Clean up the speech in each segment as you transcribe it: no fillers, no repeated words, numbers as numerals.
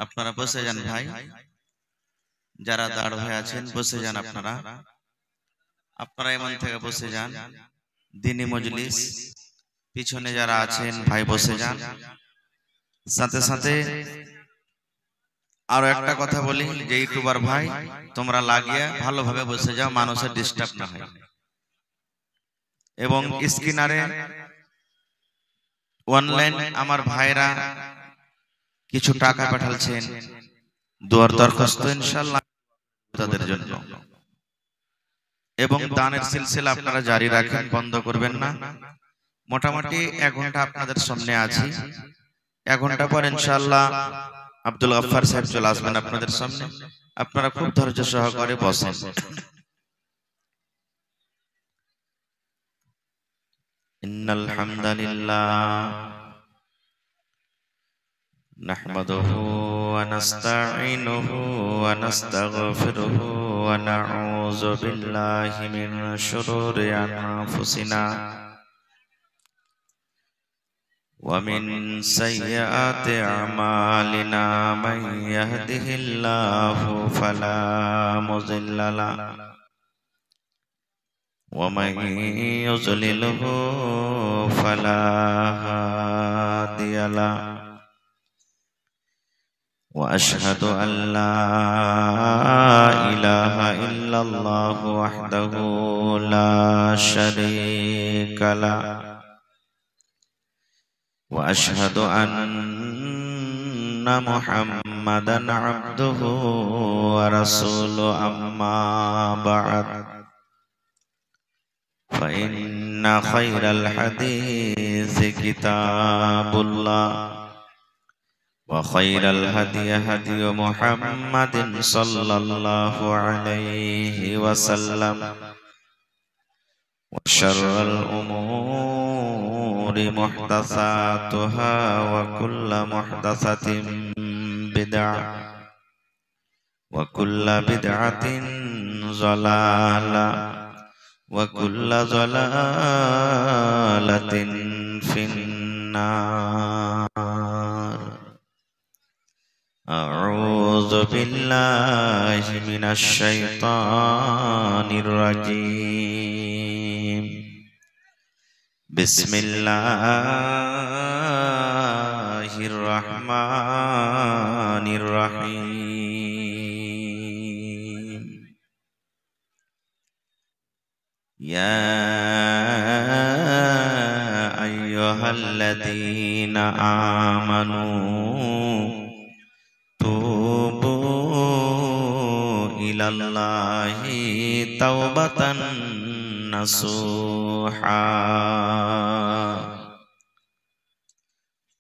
আপনারা বসে যান ভাই, যারা দাঁড় হয়ে আছেন বসে যান। আপনারা এমন থেকে বসে যান। দিনী মজলিস, পিছনে যারা আছেন ভাই বসে যান। সাথে সাথে আরো একটা কথা বলি যে ইউটিউবার ভাই তোমরা লাগিয়ে ভালোভাবে বসে যাও, মানুষের ডিস্টার্ব না হয়। এবং স্ক্রিনারে অনলাইন আমার ভাইরা কিছু টাকা পাঠাচ্ছেন, দোয়ার দরখাস্ত ইনশাআল্লাহ তাদের জন্য। এবং দানের সিলসিলা আপনারা জারি রাখেন, বন্ধ করবেন না। মোটামুটি 1 ঘন্টা আপনাদের সামনে আছি। 1 ঘন্টা পর ইনশাআল্লাহ আব্দুল গফফার সাহেব চলে আসবেন আপনাদের সামনে। আপনারা খুব ধৈর্য সহকারে বসেন। ইন্নাল হামদালিল্লাহ নাহমাদুহু ওয়া নাস্তাঈনুহু ওয়া নাস্তাগফিরুহু ওয়া নাউযু বিল্লাহি মিন শুরুরি আনফুসিনা ওয়া মিন সাইয়্যাতি আমালিনা মান ইয়াহদিহিল্লাহু ফালা মুযিল্লা লাহু ওয়া মান ইউযলিলহু ফালা হাদিয়া লাহু। وأشهد أن لا إله إلا الله وحده لا شريك له وأشهد أن محمدا عبده ورسوله أما بعد فإن خير الحديث كتاب الله وخير الهدي هدي محمد صلى الله عليه وسلم وشر الأمور محدثاتها وكل محدثة بدعة وكل بدعة ضلالة وكل ضلالة في النار. أعوذ بالله من الشيطان الرجيم. بسم الله الرحمن الرحيم. يا أيها الذين آمنوا توبوا إلى الله توبة نصوحا.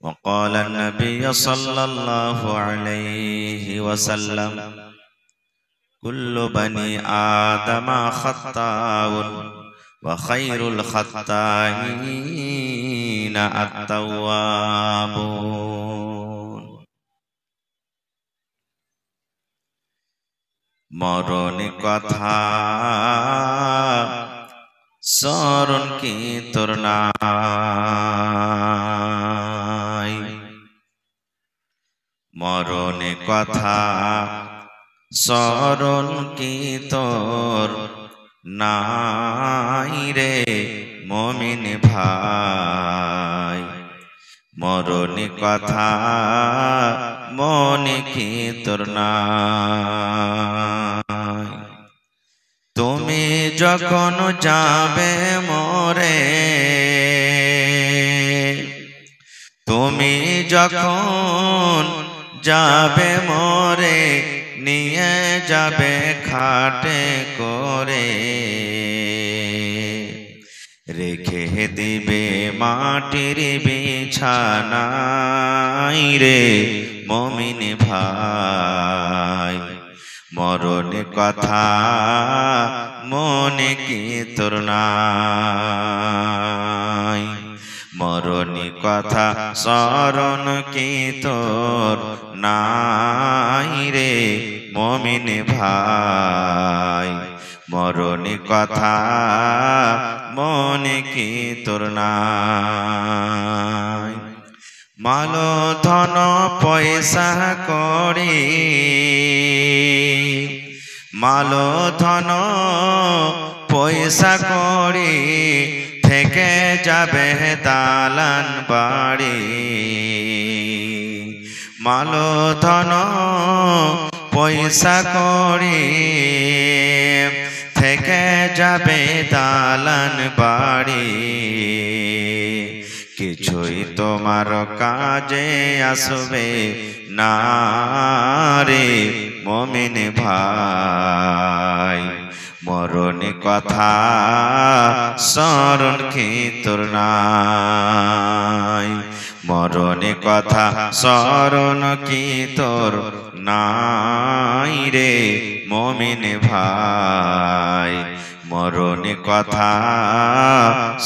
وقال النبي صلى الله عليه وسلم كل بني آدم خطاء وخير الخطائين التوابون. মরণে কথা স্মরণ কি তোর নাই, মরণে কথা স্মরণ কি তোর নাই রে মুমিন ভাই, মরণে কথা মনে কি তোর নাই। তুমি যখন যাবে মরে, তুমি যখন যাবে মরে, নিয়ে যাবে খাটে করে, রেখে দিবে মাটির বিছানায় রে মুমিন ভাই, মরণে কথা মনে কি তোর নাই, মরণে কথা স্মরণ কি তোর নাই রে মুমিন ভাই, মরণে কথা মনে কি তোর নাই। মাল ধন পয়সা করি, মাল ধন পয়সা করি, থেকে যাবে দালান বাড়ি। মাল ধন পয়সা করি, থেকে যাবে দালান বাড়ি। কিছুই তোমার কাজে আসবে না রে মুমিন ভাই। মরণ কথা স্মরণ কি তোর নাই, মরণ কথা স্মরণ কি তোর নাই রে মুমিন ভাই। মরণ কথা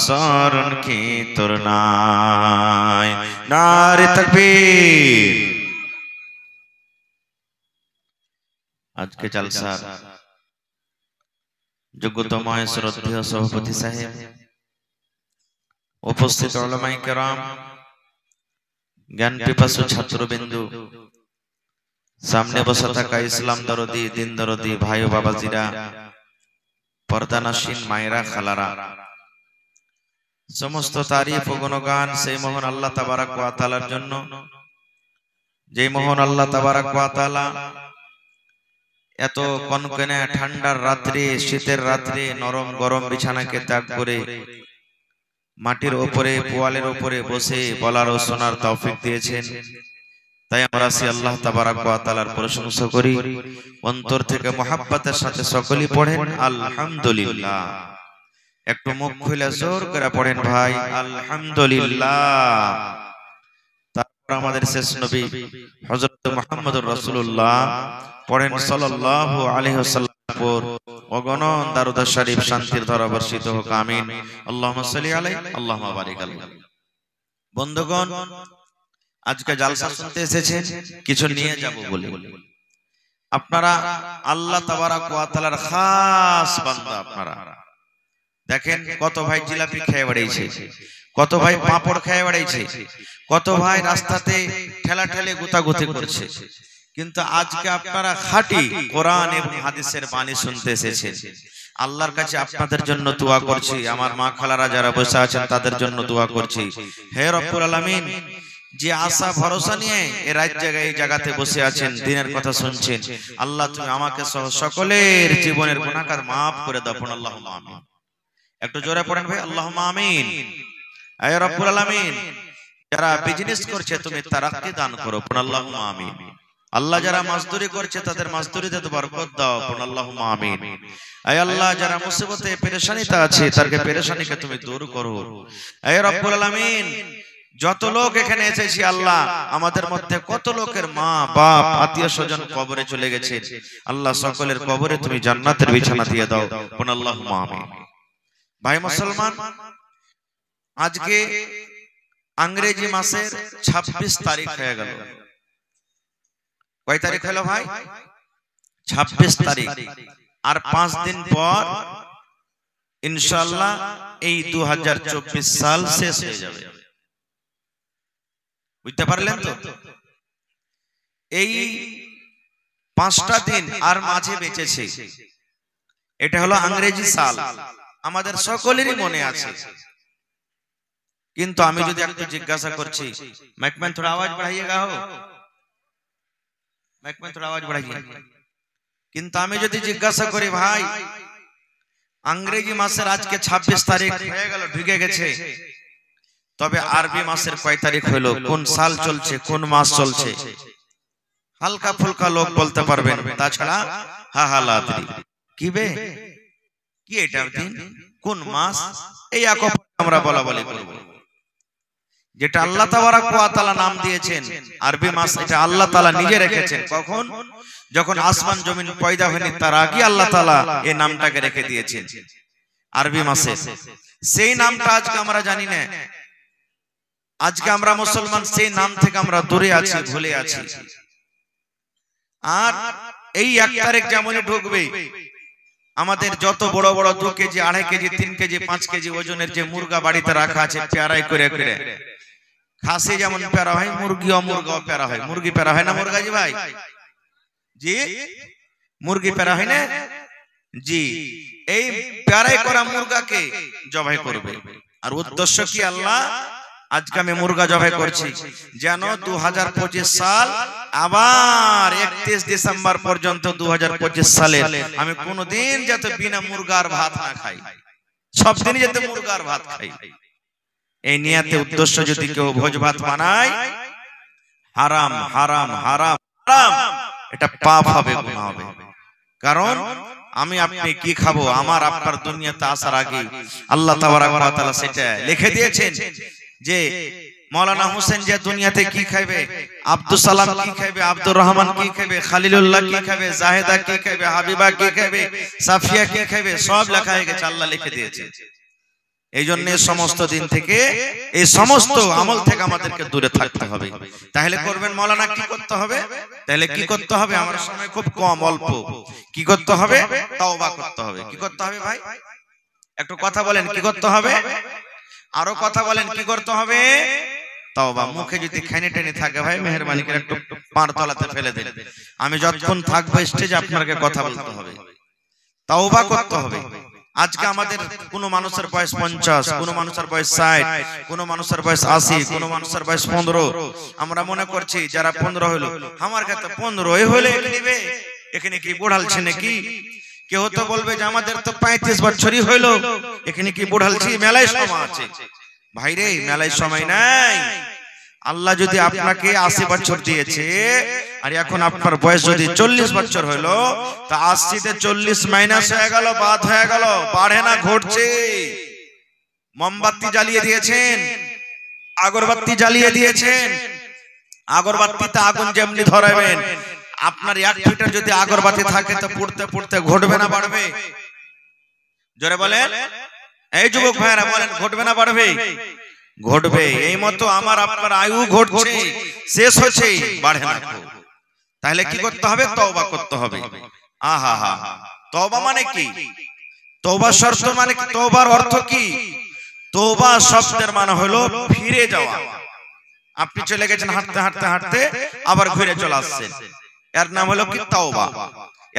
স্মরণ কি তোর নাই। নারে তাকবীর। আজকে জলসার যোগ্যতময় শ্রদ্ধেয় সভাপতি সাহেব, উপস্থিত উলামায়ে কেরাম, জ্ঞান পিপাসু ছাত্রবিন্দু, সামনে বসে থাকা ইসলাম দরদি, দিন দরদি ভাই ও বাবাজিরা, পর্দানাসীন মায়েরা, খালারা, সমস্ত তারিফ ও গুণগান সেই মহান আল্লাহ তাবারক ওয়া তাআলার জন্য, যেই মহান আল্লাহ তাবারক ওয়া তাআলা এত কনকনে ঠান্ডার রাত্রে, শীতের রাত্রে নরম গরম বিছানাকে ত্যাগ করে মাটির উপরে, পোয়ালের উপরে বসে বলার ও শোনার তৌফিক দিয়েছেন। তাই আমরা সেই আল্লাহ তাবারক ওয়া তাআলার প্রশংসা করি। অন্তর থেকে মুহাব্বতের সাথে সকলেই পড়েন আলহামদুলিল্লাহ। একটু মুখ খুলে জোর করে পড়েন ভাই আলহামদুলিল্লাহ। তারপর আমাদের শেষ নবী হযরত মুহাম্মদুর রাসূলুল্লাহ পড়েন সাল্লাল্লাহু আলাইহি ওয়াসাল্লামের উপর অগণন দরুদ শরীফ শান্তির ধারা বর্ষিত হোক, আমিন। আল্লাহুম্মা সাল্লি আলাইহি আল্লাহুম্মা বারিক আলাইহি। বন্ধুগণ, আজকে জালসা শুনতে এসেছেন কিছু নিয়ে যাব বলে। আপনারা আল্লাহ তাবারক ওয়া তাআলার খাস বান্দা। আপনারা দেখেন কত ভাই জিলাপি খেয়ে বেড়াইছে, কত ভাই পাঁপড় খেয়ে বেড়াইছে, কত ভাই রাস্তাতে ঠেলা ঠেলে গুতাগুতি করছে, কিন্তু আজকে আপনারা খাঁটি কোরআন এবং হাদিসের বাণী শুনতে এসেছেন। আল্লাহর কাছে আপনাদের জন্য দোয়া করছি, আমার মা খালারা যারা বসে আছেন তাদের জন্য দোয়া করছি। হে রব্বুল আলামিন, যে আশা ভরসা নিয়ে এই রাত জায়গায় এই জায়গাতে বসে আছেন, দিনের কথা শুনছেন, আল্লাহ তুমি আমাকে সহ সকলের জীবনের গুনাহগার মাফ করে দাও। আল্লাহুম্মা আমিন। একটু জোরে পড়েন ভাই আল্লাহুম্মা আমিন। হে রব্বুল আলামিন, যারা বিজনেস করছে তুমি তারাক্কি দান করো। আল্লাহুম্মা আমিন। আল্লাহ যারা মজদুরি করছে তাদের মজদুরিতে বরকত দাও। আল্লাহুম্মা আমিন। হে আল্লাহ, যারা মুসিবতে পেরেশানিতে আছে তাদেরকে পেরেশানিকে তুমি দূর করো। হে রব্বুল আলামিন, যত লোক এখানে এসেছি আল্লাহ, আমাদের মধ্যে কত লোকের মা বাপ আত্মীয় স্বজন কবরে চলে গেছে, আল্লাহ সকলের কবরে তুমি জান্নাতের বিছানা দিয়ে দাও। আল্লাহুম্মা আমিন। ভাই মুসলমান, আজকে ইংরেজি মাসের 26 তারিখ হয়ে গেল। কয় তারিখ হলো ভাই? 26 তারিখ। আর 5 দিন পর ইনশাআল্লাহ এই 2024 সাল শেষ হয়ে যাবে। বুঝতে পারলেন তো? এই 5টা দিন আর মাঝে বেঁচেছে, এটা হলো ইংরেজি সাল, আমাদের সকলেরই মনে আছে। কিন্তু আমি যদি একটু জিজ্ঞাসা করছি, मैकमैन थोड़ा आवाज बढ़ाइएगा हो, मैकमैन थोड़ा आवाज बढ़ाइए। কিন্তু আমি যদি জিজ্ঞাসা করি ভাই, ইংরেজি মাসের আজকে 26 তারিখ হয়ে গেল, ঢুকে গেছে, তবে আরবি মাসের কয় তারিখ হলো, কোন সাল চলছে, কোন মাস চলছে, হালকা ফুলকা লোক বলতে পারবেন, তাছাড়া হাহালাদ্রি কি বে কি এটা দিন, কোন মাস, এই আমরা বলা বলি করব। যেটা আল্লাহ তাবারক ওয়া তাআলা নাম দিয়েছেন আরবি মাস, এটা আল্লাহ তাআলা নিজে রেখেছেন। কখন? যখন আসমান জমিন পয়দা হয়নি তার আগে আল্লাহ তাআলা এই নামটাকে রেখে দিয়েছেন আরবি মাসে। সেই নামটা আজকে আমরা জানি না, আজকে আমরা মুসলমান সেই নাম থেকে আমরা দূরে আছি, ভুলে আছি। আর এই 1 তারিখ যেমন ঢুকবে, আমাদের যত বড় বড় 2 কেজি 2.5 কেজি 3 কেজি 5 কেজি ওজনের যে মুরগা বাড়িতে রাখা আছে পেয়ারাই করে করে, খাসি যেমন প্যারা হয়, মুরগিও মুরগাও প্যারা হয়। মুরগি প্যারা হয় না মুরগাজি ভাই? জি, মুরগি প্যারা হয় না? জি, এই প্যারাই করা মুরগাকে জবাই করবে। আর উদ্দেশ্য কি? আল্লাহ আজকে আমি মুরগা জবাই করছি যেন 2025 সাল আবার 31 ডিসেম্বর পর্যন্ত 2025 সালে আমি কোনোদিন যাতে বিনা মুরগার ভাত না খাই, সব দিনই যাতে মুরগার ভাত খাই। এই নিয়াতে উদ্দেশ্য যদি কেউ ভোজ ভাত বানায়, হারাম হারাম হারাম হারাম, এটা পাপ হবে, গুনাহ হবে। কারণ আমি আপনি কি খাবো, আমার আপনার দুনিয়াতে আসার আগে আল্লাহ তাবারক ওয়া তাআলা সেটা লিখে দিয়েছেন যে মৌলানা হোসেন যে দুনিয়াতে কি খাবে, আব্দুল সালাম কি খাবে, আব্দুর রহমান কি খাবে, খালিলুল্লাহ কি খাবে, জাহেদা কি খাবে, হাবিবা কি খাবে, সাফিয়া কি খাবে, সব লেখা হয়ে গেছে, আল্লাহ লিখে দিয়েছে। এই জন্য সমস্ত দিন থেকে, এই সমস্ত আমল থেকে আমাদেরকে দূরে থাকতে হবে। তাহলে করবেন মৌলানা, কি করতে হবে? তাহলে কি করতে হবে? আমার সময় খুব কম, অল্প। কি করতে হবে? তওবা করতে হবে। কি করতে হবে ভাই? একটু কথা বলেন, কি করতে হবে? আরো কথা বলেন, কি করতে হবে? তওবা। মুখে যদি খানি টেনে থাকে ভাই, মেহেরবানি করে একটু পার তলাতে ফেলে দেন। আমি যতক্ষণ থাকবো স্টেজে আপনাকে কথা বলতে হবে, তওবা করতে হবে। আজকে আমাদের কোন মানুষের বয়স 50, কোন মানুষের বয়স 60, কোন মানুষের বয়স 80, কোন মানুষের বয়স 15। আমরা মনে করছি যারা 15 হলো, আমার কাছে 15 হলে নিবে, এখানে কি বুড়ালছে নাকি? কেউ তো বলবে যে আমাদের তো 35 বছরই হইলো, এখানে কি বুড়ালছি? মেলায় সময় আছে ভাইরে, মেলায় সময় নাই। আল্লাহ যদি আপনাকে 80 বছর দিয়েছে আর এখন আপনার বয়স যদি 40 বছর হলো, তা 80 তে 40 মাইনাস হয়ে গেল, বাদ হয়ে গেল, বাড়ে না ঘটছে। মোমবাতি জ্বালিয়ে দিয়েছেন, আগরবাতি জ্বালিয়ে দিয়েছেন, আগরবাতিতে আগুন যেমনি ধরাবেন, আপনার 1 ফিটের যদি আগরবাতি থাকে তো পড়তে পড়তে ঘটবে না বাড়বে? জোরে বলেন, এই যুবক ভাইরা বলেন, ঘটবে না বাড়বে? ঘটবে। এই মতো আমার আপনার আয়ু ঘটছে, শেষ হচ্ছে, বাড়ে না। তাহলে কি করতে হবে? তওবা করতে হবে। আহা হা, তওবা মানে কি? তওবা শর্ত মানে কি? তওবার অর্থ কি? তওবা শব্দের মানে হলো ফিরে যাওয়া। আপনি চলে গেছেন হাঁটতে হাঁটতে হাঁটতে, আবার ঘুরে চলে আসছেন, এর নাম হলো কি? তওবা।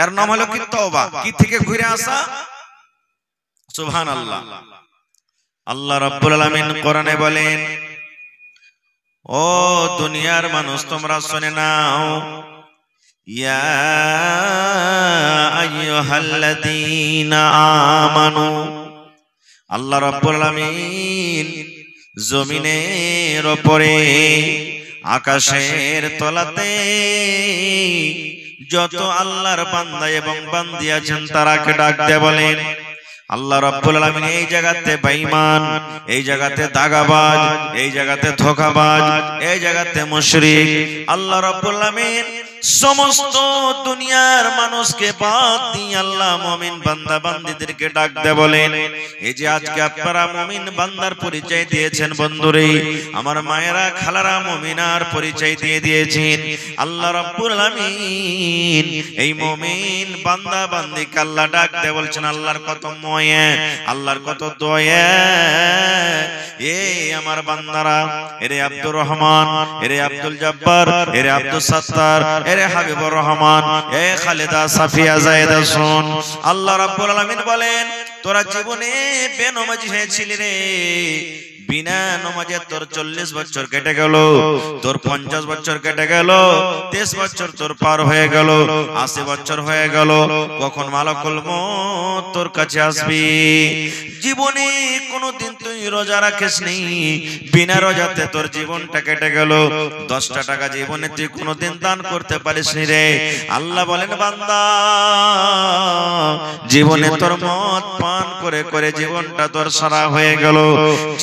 এর নাম হলো কি? তওবা। কি থেকে ঘুরে আসা? সুবহানাল্লাহ। আল্লাহ রাব্বুল আলামিন কোরআনে বলেন, ও দুনিয়ার মানুষ তোমরা শুনে নাও, ইয়া আইয়ুহাল্লাযীনা আমানু। আল্লাহ রাব্বুল আলামিন জমিনের উপরে, আকাশের তলাতে যত আল্লাহর বান্দা এবং বান্দি আছেন তারাকে ডাক দিয়ে বলেন, আল্লাহ রাব্বুল আলামিন এই জায়গাতে বেঈমান, এই জায়গাতে দাগাবাজ, এই জায়গাতে ধোঁকাবাজ, এই জায়গাতে মুশরিক, আল্লাহ রাব্বুল আলামিন সমস্ত দুনিয়ার মানুষকে বাদ দিয়ে আল্লাহ মুমিন বান্দা বান্দীদেরকে ডাক দিয়ে বলেন, এই যে আজকে আপনারা মুমিন বান্দার পরিচয় দিয়েছেন, বন্ধুরে আমার মায়েরা খালারা মুমিনার পরিচয় দিয়ে দিয়েছেন, আল্লাহ রাব্বুল আলামিন এই মুমিন বান্দা বান্দীকে আল্লাহ ডাক দিয়ে বলছেন, আল্লাহর কত ময়া, আল্লাহর কত দয়া, এই আমার বান্দারা, এরে আব্দুর রহমান, এরে আব্দুল জব্বার, এরে আব্দুল সাত্তার, এরে হাবিবুর রহমান, এ খালেদা, সাফিয়া, জায়েদা, শুন, আল্লাহ রাব্বুল আলামিন বলেন, তোরা জীবনে বেনমাজি হয়েছিলি রে, বিনা নামাজে তোর 40 বছর কেটে গেল, তোর 50 বছর কেটে গেল, 23 বছর তোর পার হয়ে গেল, 80 বছর হয়ে গেল, কখন মালাকুল মউত তোর কাছে আসবি? জীবনে কোনোদিন তুই রোজা রাখিসনি, বিনা রোজাতে তোর জীবনটা কেটে গেল, 10টা টাকা জীবনে তুই কোনোদিন দান করতে পারিসনি রে। আল্লাহ বলেন, বান্দা জীবনে তোর মদ পান করে করে জীবনটা তোর সারা হয়ে গেল,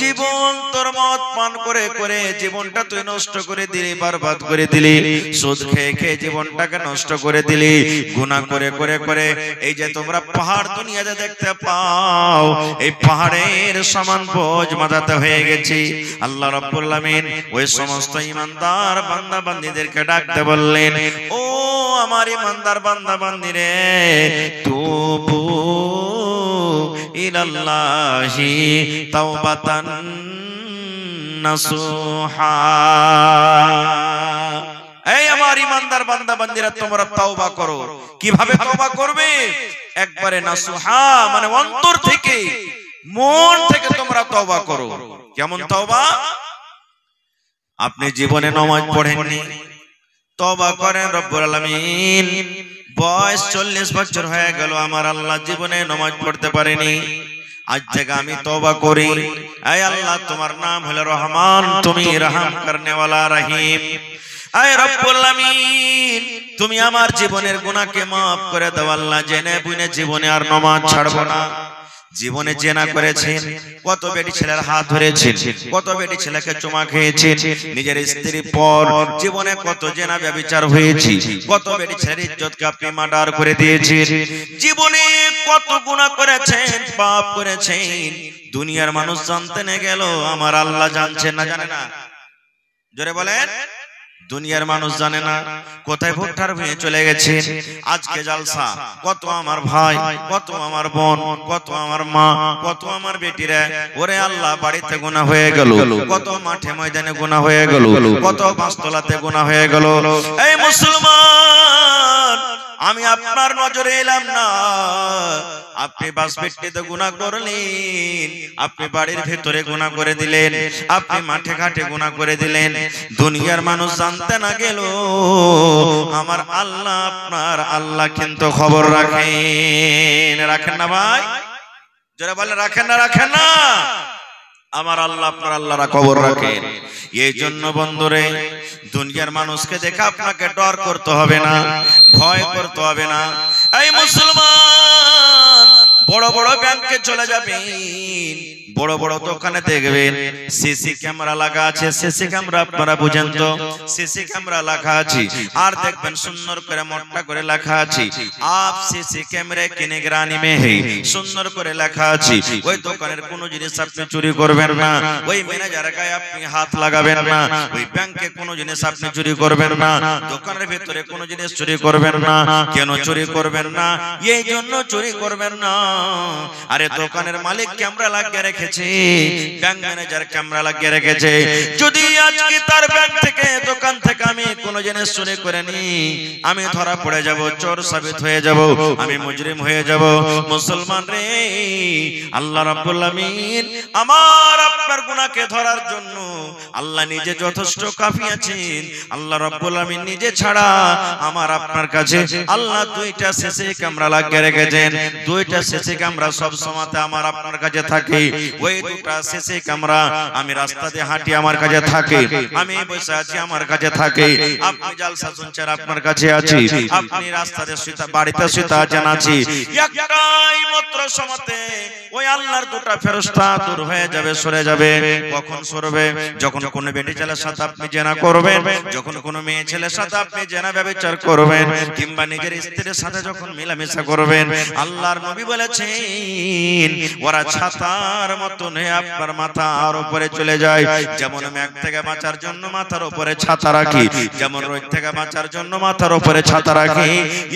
জীবন তোর মদ পান করে করে জীবনটা তুই নষ্ট করে দিলি, বরবাদ করে দিলি, সুদ খেয়ে খেয়ে জীবনটাকে নষ্ট করে দিলি, গুনাহ করে করে করে এই যে তোমরা পাহাড় দুনিয়াতে দেখতে পাও, এই পাহাড়ের সমান বোঝ মাথাতে হয়ে গেছে। আল্লাহ রাব্বুল আলামিন ওই সমস্ত ঈমানদার বান্দা বান্দীদেরকে ডাকতে বললেন, ও আমার ঈমানদার বান্দা বান্দীরে, তুবু ইলাল্লাহি তাওবাতান নাসুহা। এই আমার ঈমানদার বান্দা বান্দীরা, তোমরা তওবা করো। কিভাবে তওবা করবে? একবারে নাসুহা মানে অন্তর থেকে, মন থেকে তোমরা তওবা করো। কেমন তওবা? আপনি জীবনে নামাজ পড়েননি, তওবা করেন রব্বুল আলামিন, বয়স 40 বছর হয়ে গেল, আমার আল্লাহ জীবনে নামাজ পড়তে পারেনি, আজ থেকে আমি তওবা করি। আয় আল্লাহ, তোমার নাম হলো রহমান, তুমি রহম করনে ওয়ালা রহিম। আয় রব্বুল আলামিন, তুমি আমার জীবনের গুনাহকে maaf করে দাও আল্লাহ। জেনে বুঝে জীবনে আর নামাজ ছাড়বো না। জীবনে জেনা করেছেন, কত বেটি ছেলের হাত ধরেছেন, কত বেটি ছেলেকে চুমা খেয়েছেন, নিজের স্ত্রীর পর জীবনে কত জেনা ব্যভিচার হয়েছে, কত বেটি ছেলের ইজ্জতকে আপনি মার্ডার করে দিয়েছেন, জীবনে কত গুনাহ করেছেন, পাপ করেছেন। দুনিয়ার মানুষ জানতে না গেল, আমার আল্লাহ জানছেন না, জানে না? জোরে বলেন। দুনিয়ার মানুষ জানে না কোথায় ভুট্টার ভুঁয়ে চলে গেছেন। আজকে জালসা, কত আমার ভাই, কত আমার বোন, কত আমার মা, কত আমার বেটিরা, ওরে আল্লাহ বাড়িতে গুনাহ হয়ে গেল, কত মাঠে ময়দানে গুনাহ হয়ে গেল, কত পাঁচতলাতে গুনাহ হয়ে গেল। এই মুসলমান, আমি আপনার নজরে এলাম না, আপনি বাস ভিত্তিতে গুনাহ করলেন, আপনি বাড়ির ভেতরে গুনাহ করে দিলেন, আপনি মাঠে ঘাটে গুনাহ করে দিলেন। দুনিয়ার মানুষ জানতে না গেল, আমার আল্লাহ, আপনার আল্লাহ কিন্তু খবর রাখেন। রাখেন না ভাই? যারা বলে রাখেন না, রাখেন না? আমার আল্লাহ, আপনার আল্লাহরা খবর রাখেন। এই জন্য বন্ধুরে, দুনিয়ার মানুষকে দেখে আপনাকে ডর করতে হবে না, ভয় করতে হবে না। এই মুসলমান, বড় বড় ব্যাংকে চলে যাবেন, বড় বড় দোকানে দেখবেন সিসি ক্যামেরা লাগা আছে। সিসি ক্যামেরা আপনারা বুঝেন তো? সিসি ক্যামেরা লেখা আছে, আর দেখবেন সুন্দর করে মোটা করে লেখা আছে, আপ সিসি ক্যামেরা কি নিগরানি মে হে, সুন্দর করে লেখা আছে। ওই দোকানের কোনো জিনিস আপনি চুরি করবেন না, ওই ম্যানেজারের গায়ে আপনি হাত লাগাবেন না, ওই ব্যাংকে কোনো জিনিস আপনি চুরি করবেন না, দোকানের ভিতরে কোনো জিনিস চুরি করবেন না। কেন চুরি করবেন না? এই জন্য চুরি করবেন না, আরে দোকানের মালিক ক্যামেরা লাগিয়ে রেখেছে, ব্যাংক ম্যানেজার ক্যামেরা লাগিয়ে রেখেছে। যদি আজকে তার ব্যাংক থেকে, দোকান থেকে আমি কোনো জিনিস চুরি করে নি, আমি ধরা পড়ে যাব, চোর সাবিত হয়ে যাব, আমি মুজরিম হয়ে যাব। মুসলমান রে, আল্লাহ রাব্বুল আলামিন আমার আপনার গুনাহকে ধরার জন্য আল্লাহ নিজে যথেষ্ট কাফি আছেন। আল্লাহ রাব্বুল আলামিন নিজে ছাড়া আমার আপনার কাছে আল্লাহ দুইটা সিসি ক্যামেরা লাগিয়ে রেখেছেন। দুইটা সিসি ক্যামেরা সব সময় আমার আপনার কাছে থাকে। ওই দুটো সিসি ক্যামেরা আমি রাস্তা দিয়ে হাঁটি, আমার কাছে থাকে, আমি বসে আছি, আমার কাছে থাকে, আপনি জালসা শুনছেন, আপনার কাছে আছে, আপনি রাস্তাতে শুতে, বাড়িতে শুতে আছেন, আছি, একটাই মাত্র সময়তে ওই আল্লাহর দুটো ফেরেশতা দূর হয়ে যাবে, সরে যাবে। কখন সরবে? যখন কোন বেটি ছেলের সাথে আপনি জেনা করবেন, যখন কোন মেয়ে ছেলের সাথে আপনি জেনা ব্যভিচার করবেন, কিংবা নিজের স্ত্রীর সাথে যখন মেলামেশা করবেন। আল্লাহর নবী বলেছেন, ওরা ছাতার মতন হয়ে আপনার মাথার উপরে চলে যায়। যেমন মেঘ থেকে বাঁচার জন্য মাথার উপরে ছাতা রাখি, যেমন রোদ থেকে বাঁচার জন্য মাথার উপরে ছাতা রাখি,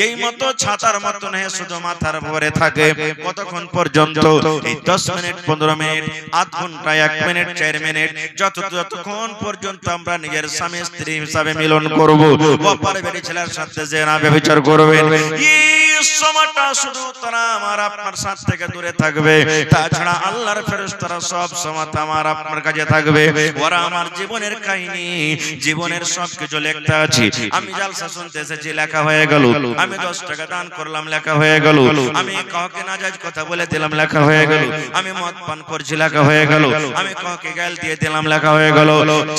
এই মতো ছাতার মতন হয়ে শুধু মাথার উপরে থাকে। কতক্ষণ পর্যন্ত? এই 10 মিনিট, 15 মিনিট, আধ ঘন্টা, 1 মিনিট, 4 মিনিট, যতক্ষণ পর্যন্ত আমরা নিজের স্বামী স্ত্রী হিসাবে মিলন করব। অপর বেটি ছেলের সাথে জেনা ব্যভিচার করবেন, এই সময়টা শুধু তারা আমার আপনার সাথ থেকে দূরে থাকবে। তাছাড়া আল্লাহর ফেরেশতারা সব সময় আমার আপনার কাছে থাকবে। ওরা আমার জীবনের কাহিনী, জীবনের সবকিছু লিখতে আছে। আমি জালসা শুনতে এসেছি, লেখা হয়ে গেল। আমি 10 টাকা দান করলাম, লেখা হয়ে গেল। আমি কাউকে নাজায়েজ কথা বলে দিলাম, লেখা হয়ে গেল। আমি মদ পান করছি, লেখা হয়ে গেল। আমি কাউকে গাল দিয়ে দিলাম, লেখা হয়ে গেল।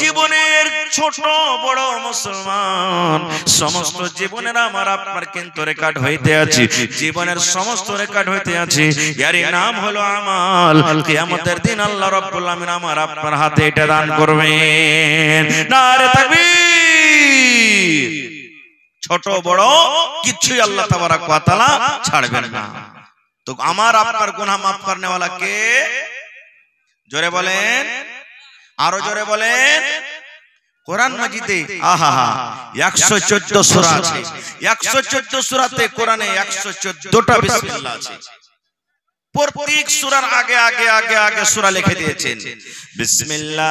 জীবনের ছোট বড় মুসলমান, সমস্ত জীবনের আমার আপনার কিন্তু রেকর্ড হইতে আছে, জীবনের সমস্ত রেকর্ড হইতে আছে। এর নাম হলো আমাল। কিয়ামতের দিন আল্লাহ রাব্বুল আলামিন আমার আপনার হাতে এটা দান করবেন। নারে তাকবীর! ছোট বড় কিছুই আল্লাহ তাবারাক ওয়া তাআলা ছাড়বেন না। তো আমার আপনার গুনাহ maaf করনে वाला কে? জোরে বলেন, আরো জোরে বলেন। কোরআন মাজিদে 114 সূরা আছে। 114 সূরাতে কোরআনে 114টা বিসমিল্লাহ আছে। প্রত্যেক সূরার আগে আগে আগে আগে সূরা লিখে দিয়েছেন বিসমিল্লাহির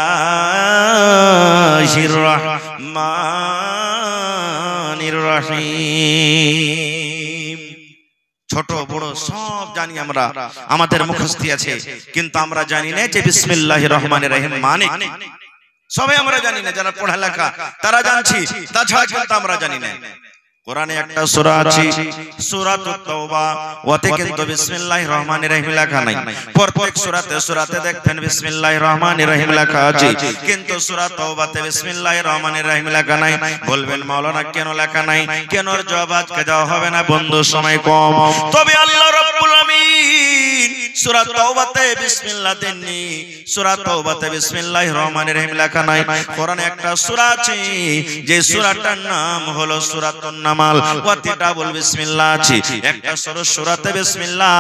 রহমানির রহিম। ছোট বড় সব জানি আমরা, আমাদের মুখস্থি আছে, কিন্তু আমরা জানি না যে বিসমিল্লাহির রহমানির রহিম মানে কি। সবাই আমরা জানি না, যারা পড়ালেখা তারা জানছি, তাছাড়া কিন্তু আমরা জানি না। কোরআনে একটা সূরা আছে সূরাতুত তাওবা, ওতে কিন্তু বিসমিল্লাহির রহমানির রহিম লেখা নাই। প্রত্যেক সূরাতে দেখবেন বিসমিল্লাহির রহমানির রহিম লেখা আছে, কিন্তু সূরা তাওবাতে বিসমিল্লাহির রহমানির রহিম লেখা নাই। বলবেন মাওলানা কেন লেখা নাই? কেনর জবাব আজকে দেওয়া হবে না বন্ধু, সময় কম। তবে আল্লাহ রাব্বুল আমিন সূরা তাওবাতে বিসমিল্লাহ দেননি, সূরা তাওবাতে বিসমিল্লাহির রহমানির রহিম লেখা নাই। কোরআনে একটা সূরা আছে, যে সূরাটার নাম হলো সূরাতুন নামাল, ওতে ডাবল বিসমিল্লাহ আছে। একটা সূরাতে বিসমিল্লাহ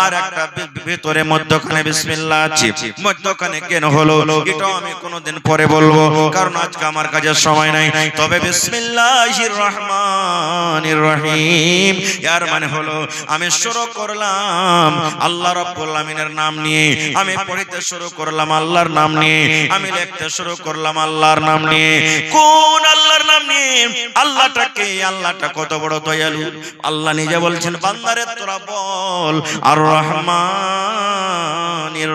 আর একটা ভিতরে মধ্যখানে বিসমিল্লাহ আছে। মধ্যখানে কেন হলো এটা আমি কোনদিন পরে বলবো, কারণ আজকে আমার কাছে সময় নাই। তবে বিসমিল্লাহির রহমানির রহিম এর মানে হলো আমি শুরু করলাম আল্লাহ রাব্বুল আমিনের নাম নিয়ে, আমি পড়তে শুরু করলাম আল্লাহর নাম নিয়ে, আমি লিখতে শুরু করলাম আল্লাহর নাম নিয়ে। কোন আল্লাহর নাম নিয়ে? আল্লাহটাকে, আল্লাহটা কত বড় দয়ালু। আল্লাহ নিজে বলছেন বান্দারে তোরা বল আর রহমানির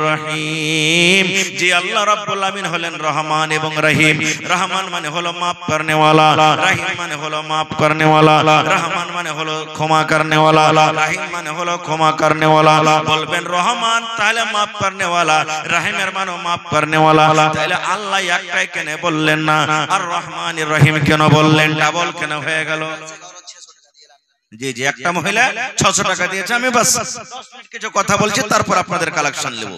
রহিম। যে আল্লাহ রাব্বুল আমিন হলেন রহমান এবং রহিম। রহমান মানে হলো maaf करने वाला, রহিম মানে হলো maaf करने वाला। রহমান মানে হলো ক্ষমা करने वाला, রহিম মানে হলো ক্ষমা करने वाला। বলবেন রহমান তাহলে maaf करने वाला, রহিমের মানে maaf करने वाला। তাহলে আল্লাহ একটাই কেন বললেন না আর রহমানির রহিম কেন বললেন? ডাবল কেন হয়ে গেল? জি জি, একটা মহিলা 600 টাকা দিয়েছে। আমি বাস 10 মিনিট কিছু কথা বলছি, তারপর আপনাদের কালেকশন নেব।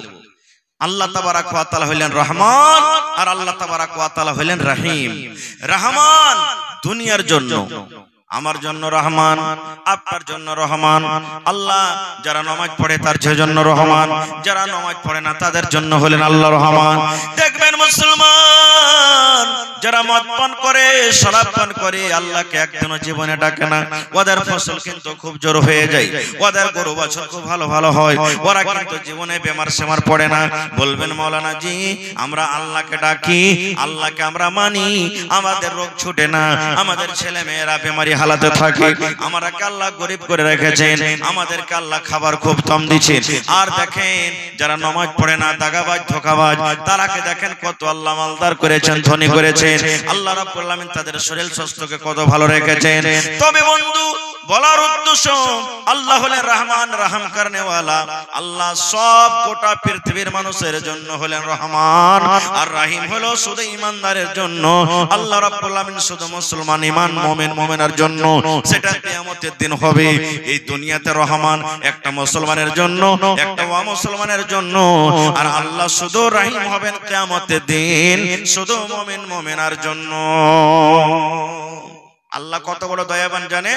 আল্লাহ তাবারাক ওয়া তাআলা হলেন রহমান আর আল্লাহ তাবারাক ওয়া তাআলা হলেন রহিম। রহমান দুনিয়ার জন্য, আমার জন্য রহমান, আপনার জন্য রহমান। আল্লাহ যারা নামাজ পড়ে তার জন্য রহমান, যারা নামাজ পড়ে না তাদের জন্য হলেন আল্লাহ রহমান। দেখবেন মুসলমান যারা মদ পান করে, শরাব পান করে, আল্লাহকে একদিনও জীবনে ডাকে না। ওদের ফসল কিন্তু খুব জোর হয়ে যায়, ওদের গরু বাছুর খুব ভালো ভালো হয়, ওরা কিন্তু জীবনে বেমার সেমার পড়ে না। বলবেন মাওলানা জি আমরা আল্লাহকে ডাকি, আল্লাহকে আমরা মানি, আমাদের রোগ ছুটে না, আমাদের ছেলে মেয়েরা বেমারি হালাতে থাকে, আমাদেরকে আল্লাহ গরিব করে রেখেছেন, আমাদেরকে আল্লাহ খাবার খুব কম দিচ্ছেন। আর দেখেন যারা নামাজ পড়ে না, দাগাবাজ ধোঁকাবাজ, তারাকে দেখেন কত আল্লাহ মালদার করেছেন, ধনী করেছেন। আল্লাহ রাব্বুল আমিন তাদের শরীর স্বাস্থ্যকে কত ভালো রেখেছেন। তবে বন্ধু বলার উদ্দেশ্য আল্লাহ হলেন রহমান, রহম করনে ওয়ালা। আল্লাহ সব গোটা পৃথিবীর মানুষের জন্য হলেন রহমান, আর রহিম হলো শুধু ঈমানদারের জন্য। আল্লাহ রাব্বুল আমিন শুধু মুসলমান ঈমান মুমিন মুমিনার জন্য, সেটা কিয়ামতের দিন হবে। এই দুনিয়াতে রহমান একটা মুসলমানের জন্য, একটা অমুসলমানের জন্য, আর আল্লাহ শুধু রহিম হবেন কিয়ামতের দিন শুধু মুমিন মুমিনার জন্য। अल्लाह कत बड़ दयावान जाने।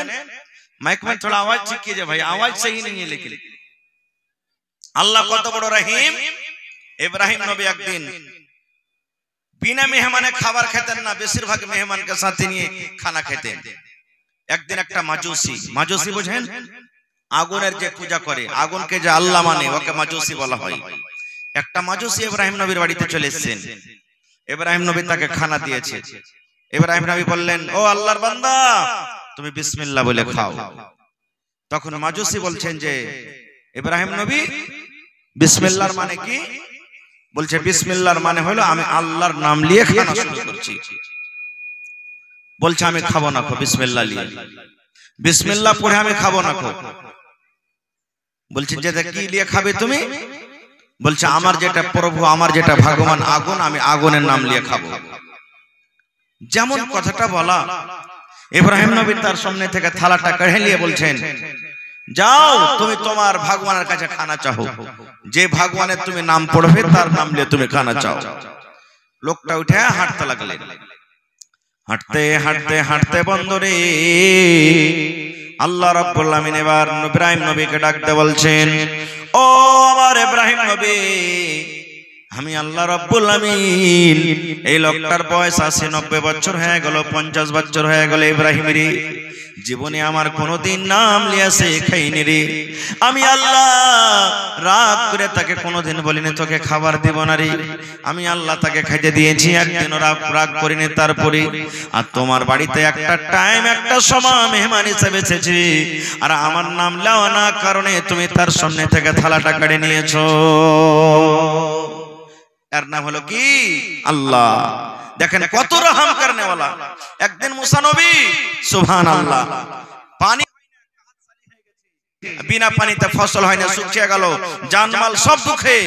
माइक में थोड़ा आवाज ठीक कीजिए भाई, आवाज सही नहीं है लेकिन। अल्लाह कत बड़ रहीम। इब्राहिम नबी एक दिन बिना मेहमाने खाबार खेतेन ना, बेशिरभाग मेहमान के साथ निये खाना खेतेन। एक दिन एक মাজুসি, মাজুসি বুঝেন আগুনের যে পূজা করে, আগুনকে যে আল্লাহ মানে ওকে মাজুসি বলা হয়। একটা মাজুসি ইব্রাহিম নবীর বাড়িতে চলে এসেছেন। ইব্রাহিম নবী তাকে খানা দিয়েছে। ইব্রাহিম নবী বললেন, ও আল্লাহর বান্দা তুমি বিসমিল্লাহ বলে খাও। তখন মাজুসি বলছেন যে ইব্রাহিম নবী বিসমিল্লাহর মানে কি? বলছে বিসমিল্লাহর মানে হলো আমি আল্লাহর নাম নিয়ে খানা শুরু করছি। বলছে আমি খাবো না, বিসমিল্লাহ নিয়ে, বিসমিল্লাহ পড়ে আমি খাবো না। বলছে যে কি নিয়ে খাবে তুমি? বলছে আমার যেটা প্রভু, আমার যেটা ভগবান আগুন, আমি আগুনের নাম নিয়ে খাবো। যেমন কথাটা বলা, ইব্রাহিম নবী তার সামনে থেকে থালাটা কেড়ে নিয়ে বলছেন, যাও তুমি তোমার ভগবানের কাছে খানা চাও, যে ভগবানের তুমি নাম পড়বে তার নাম নিয়ে তুমি খানা চাও। লোকটা উঠে হাঁটতে লাগলেন। হাঁটতে হাঁটতে হাঁটতে বন্ধুরে আল্লাহ রাব্বুল আমিন এবার ইব্রাহিম নবীকে ডাকতে বলছেন, ও আমার ইব্রাহিম নবী, আমি আল্লাহ রাব্বুল আমিন এই লোকটার বয়স 80-90 বছর হয়ে গেল, 50 বছর হয়ে গেল। ইব্রাহিম রে জীবনে আমার কোনোদিন নাম লিয়াছে খাইনি রে। আমি আল্লাহ রাগ করে তাকে কোনোদিন বলিনি তোকে খাবার দেব না রে। আমি আল্লাহ তাকে খাইতে দিয়েছি, একদিনও রাগ করিনি। তারপরে আর তোমার বাড়িতে একটা টাইম একটা সময় মেহমান হিসেবে এসেছি, আর আমার নাম নেওয়া না কারণে তুমি তার সামনে থেকে থালাটা কেড়ে নিয়েছো। এর নাম হলো কি? আল্লাহ। দেখেন কত রহম করনেওয়ালা। একদিন মুসা নবী, সুবহানাল্লাহ, পানি বিনা পানিতে ফসল হয় না, শুকিয়ে গেল, জানমাল সব দুঃখে,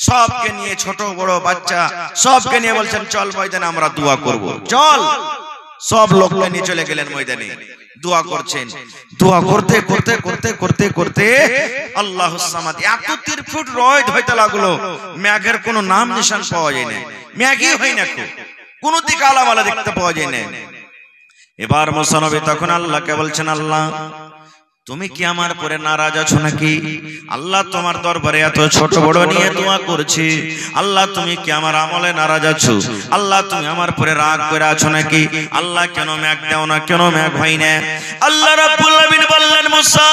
সবকে নিয়ে ছোট বড় বাচ্চা সবকে নিয়ে বলছেন চল ময়দানে আমরা দোয়া করব। চল, সব লোককে নিয়ে চলে গেলেন ময়দানে, দোয়া করছেন। দোয়া করতে করতে করতে করতে করতে আল্লাহুস সামাদ, এত 3 ফুট রোদ হইতে লাগলো, মেঘের কোনো নাম নিশান পাওয়া যায় না, মেঘই হয় না, কোন দিকে আলামালা দেখতে পাওয়া যায় না। এবার মুসা নবী তখন আল্লাহকে বলছেন, আল্লাহ তুমি কি আমার পরে নারাজ আছো নাকি? আল্লাহ তোমার দরবারে এত ছোট বড় নিয়ে দোয়া করছি, আল্লাহ তুমি কি আমার আমলে নারাজ আছো? আল্লাহ তুমি আমার পরে রাগ করে আছো নাকি? আল্লাহ কেন মেঘ দাও না, কেন মেঘ হয় না? আল্লাহ রাব্বুল আলামিন বললেন, মুসা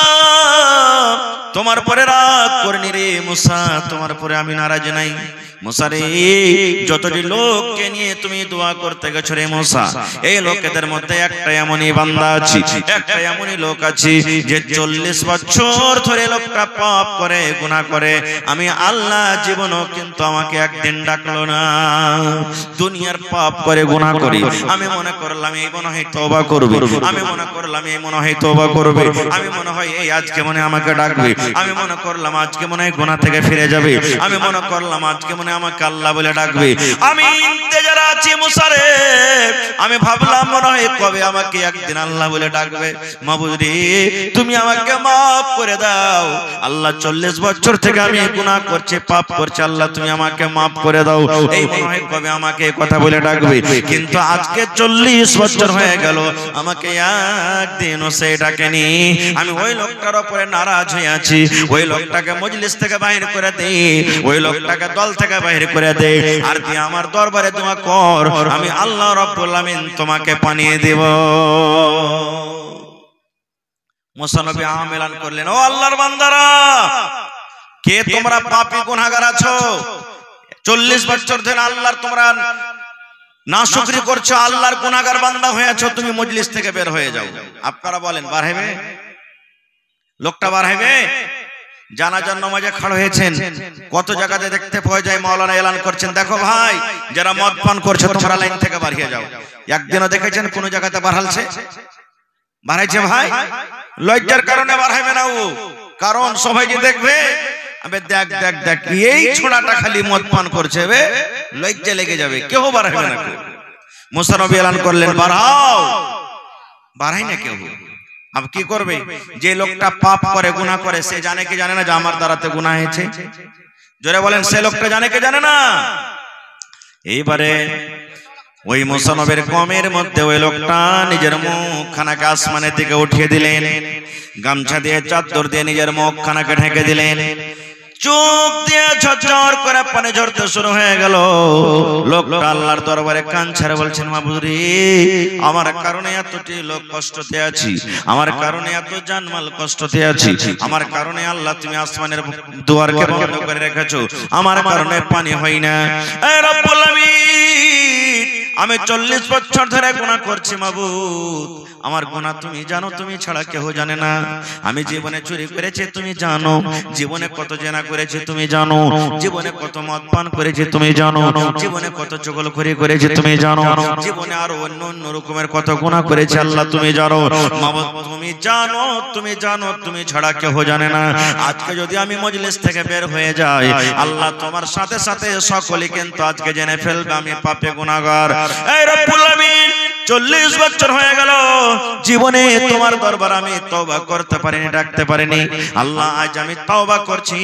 তোমার পরে রাগ করিনি রে মুসা, তোমার পরে আমি নারাজ নাই। মুসা রে, যতটি লোককে নিয়ে তুমি দোয়া করতে গেছো রে মুসা, এই লোকেদের মধ্যে একটা এমনই বান্দা আছে, একটা এমনই লোক আছে যে 40 বছর ধরে লোকটা পাপ করে, গুনাহ করে। আমি আল্লাহ জীবনও কিন্তু আমাকে একদিন ডাকলো না। দুনিয়ার পাপ করে, গুনাহ করি, আমি মনে করলাম এই মনে হয় তওবা করবে, আমি মনে করলাম এই মনে হয় তওবা করবে, আমি মনে হয় এই আজকে মনে আমাকে ডাকবে, আমি মনে করলাম আজকে মনে হয় গুনাহ থেকে ফিরে যাবে, আমি মনে করলাম আজকে মনে আমাকে আল্লাহ বলে ডাকবে। আমি ইন্তেজারে আছি মুসা রে, আমি ভাবলাম মনে হয় কবে আমাকে একদিন আল্লাহ বলে ডাকবে। মাবুদ রে, তুমি আমাকে মাফ করে দাও। আল্লাহ 40 বছর থেকে আমি গুনাহ করছি, পাপ করছি, আল্লাহ তুমি আমাকে মাফ করে দাও। এই মনে হয় কবে আমাকে এই কথা বলে ডাকবে, কিন্তু আজকে 40 বছর হয়ে গেল, আমাকে একদিনও সে ডাকেনি। আমি ওই লোকটার উপরে নারাজ হয়ে আছি, ওই লোকটাকে মজলিস থেকে বাইর করে দে, ওই লোকটাকে দল থেকে বাইর করে দে, আর তুই আমার দরবারে দোয়া কর, আমি আল্লাহ রাব্বুল আমিন তোমাকে পানিয়ে দেব। মুসা নবী আমেলান করলেন, ও আল্লাহর বান্দারা, কে তোমরা পাপী গুনাহগার আছো? 40 বছর ধরে আল্লাহর তোমরা নাশুকরি করছো, আল্লাহর গুনাহগার বান্দা হয়ে আছো, তুমি মজলিস থেকে বের হয়ে যাও। আপনারা বলেন বার হবে? লোকটা বার হবে? জানাজার নামাজে খাড়া হয়েছেন, কত জায়গাতে দেখতে পাওয়া যায় মাওলানা এলান করছেন, দেখো ভাই যারা মদ পান করছে তোমরা লাইন থেকে বার হয়ে যাও। একদিনও দেখেছেন কোন জায়গাতে বাড়ালছে? বাড়াইছে ভাই? লজ্জার কারণে বার হবে না ও, কারণ সবাই যে দেখবে, আবে দেখ দেখ দেখ এই ছোড়াটা খালি মদ পান করছে, বে লজ্জা লেগে যাবে, কেউ বার হবে না। মুসা নবী এলান করলেন বাড়াও, বাড়াই না কেউ। अब কি করবে? যে লোকটা পাপ করে, গুনাহ করে, সে জানে কি জানে না যে আমার দ্বারাতে গুনাহ হয়েছে? জোরে বলেন, সে লোকটা জানে কি জানে না? এইবারে ওই মুসা নবীর কওমের মধ্যে ওই লোকটা নিজের মুখখানাকে আসমানের দিকে উঠিয়ে দিলেন, গামছা দিয়ে চাদর দিয়ে নিজের মুখখানাকে ঢেকে দিলেন, চোখ দিয়ে ঝরঝর করে পানি ঝরতে শুরু হয়ে গেল। লোকটা আল্লাহর দরবারে কান ছেড়ে বলছেন, মাবুদ রে, আমার কারণে এতটি লোক কষ্টতে আছি, আমার কারণে এত জানমাল কষ্টতে আছি, আমার কারণে আল্লাহ তুমি আসমানের দুয়ারকে বন্ধ করে রেখেছো, আমার কারণে পানি হয় না। এ রব্বুল আমিন, আমি 40 বছর ধরে গুনাহ করছি মাবুদ, আমার গুনাহ তুমি জানো, তুমি ছাড়া কেউ জানে না। আমি জীবনে চুরি করেছি তুমি জানো, জীবনে কত জেনা করেছি তুমি জানো, জীবনে কত মদ পান করেছি তুমি জানো, জীবনে কত চগলখড়ি করেছি তুমি জানো, জীবনে আরো অন্য অন্য রকমের কত গুনাহ করেছি আল্লাহ তুমি জানো। মাবুদ তুমি জানো, তুমি জানো, তুমি ছাড়া কেউ জানে না। আজকে যদি আমি মজলিস থেকে বের হয়ে যাই, আল্লাহ তোমার সাথে সাথে সকলে কিন্তু আজকে জেনে ফেলবে আমি পাপী গুনাহগার। এই রব্বুল আমিন, 40 বছর হয়ে গেল, জীবনে তোমার দরবার আমি তওবা করতে পারিনি, ডাকতে পারিনি। আল্লাহ আজ আমি তওবা করছি,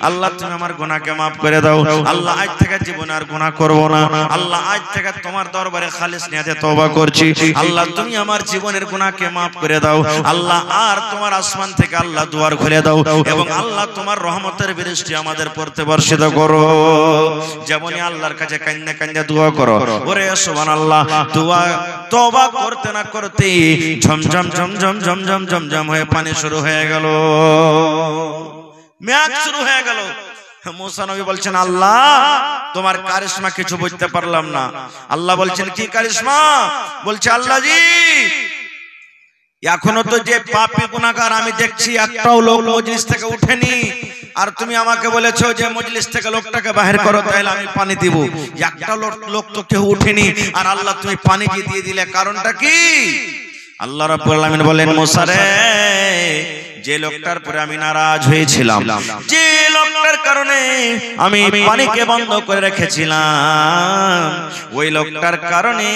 আল্লাহ তুমি আমার গুনাহকে maaf করে দাও। আল্লাহ আজ থেকে জীবনে আর গুনাহ করব না। আল্লাহ আজ থেকে তোমার দরবারে খালিস নিয়তে তওবা করছি। আল্লাহ তুমি আমার জীবনের গুনাহকে maaf করে দাও। আল্লাহ আর তোমার আসমান থেকে আল্লাহ দুয়ার খুলে দাও, এবং আল্লাহ তোমার রহমতের বৃষ্টি আমাদের পড়তে বর্ষিত করো। যেমনই আল্লাহর কাছে কান্না কান্না দোয়া করো, ওরে সুবহানাল্লাহ, দোয়া তওবা করতে না করতে ঝমঝম ঝমঝম ঝমঝম ঝমঝম হয়ে পানি শুরু হয়ে গেল, মেঘ শুরু হয়ে গেল। মুসা নবী বলছেন, আল্লাহ তোমার কারিশমা কিছু বুঝতে পারলাম না। আল্লাহ বলছেন, কি কারিশমা? বলছে, আল্লাহ জি এখনো তো যে পাপী গুনাহগার আমি দেখছি একটাও লোক মজলিস থেকে উঠেনি, আর তুমি আমাকে বলেছো যে মজলিস থেকে লোকটাকে বাহির করো, তাহলে আমি পানি দিব। একটা লোক তো কেউ উঠেনি, আর আল্লাহ তুমি পানি দিয়ে দিলে, কারণটা কি? আল্লাহ রাব্বুল আলামিন বলেন, মুসা রে, যে লোকটার পরে আমি নারাজ হয়েছিলাম, যে লোকটার কারণে আমি পানিকে বন্ধ করে রেখেছিলাম, ওই লোকটার কারণে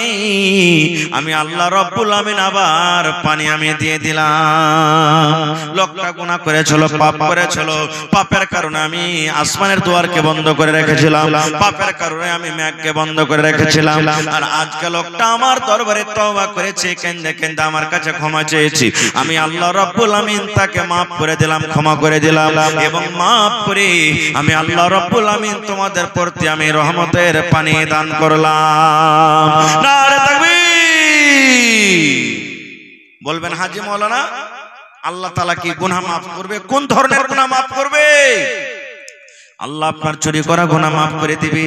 আমি আল্লাহ রাব্বুল আলামিন আবার পানি আমি দিয়ে দিলাম। লোকটা গুনাহ করেছিল, পাপ করেছিল, পাপের কারণে আমি আসমানের দুয়ারকে বন্ধ করে রেখেছিলাম, পাপের কারণে আমি মেঘকে বন্ধ করে রেখেছিলাম, আর আজকে লোকটা আমার দরবারে তওবা করেছে, কেঁদে কেঁদে আমার কাছে ক্ষমা চেয়েছে, আমি আল্লাহ রাব্বুল আলামিন তাকে মাফ করে দিলাম, ক্ষমা করে দিলাম, এবং মাফ করে আমি আল্লাহ রাব্বুল আলামিন তোমাদের প্রতি আমি রহমতের পানি দান করলাম। নারে তাকবীর! বলবেন, হাজী মাওলানা আল্লাহ তাআলা কি গুনাহ মাফ করবে? কোন ধরনের গুনাহ মাফ করবে? আল্লাহ আপনার চুরি করা গুনাহ মাফ করে দিবে,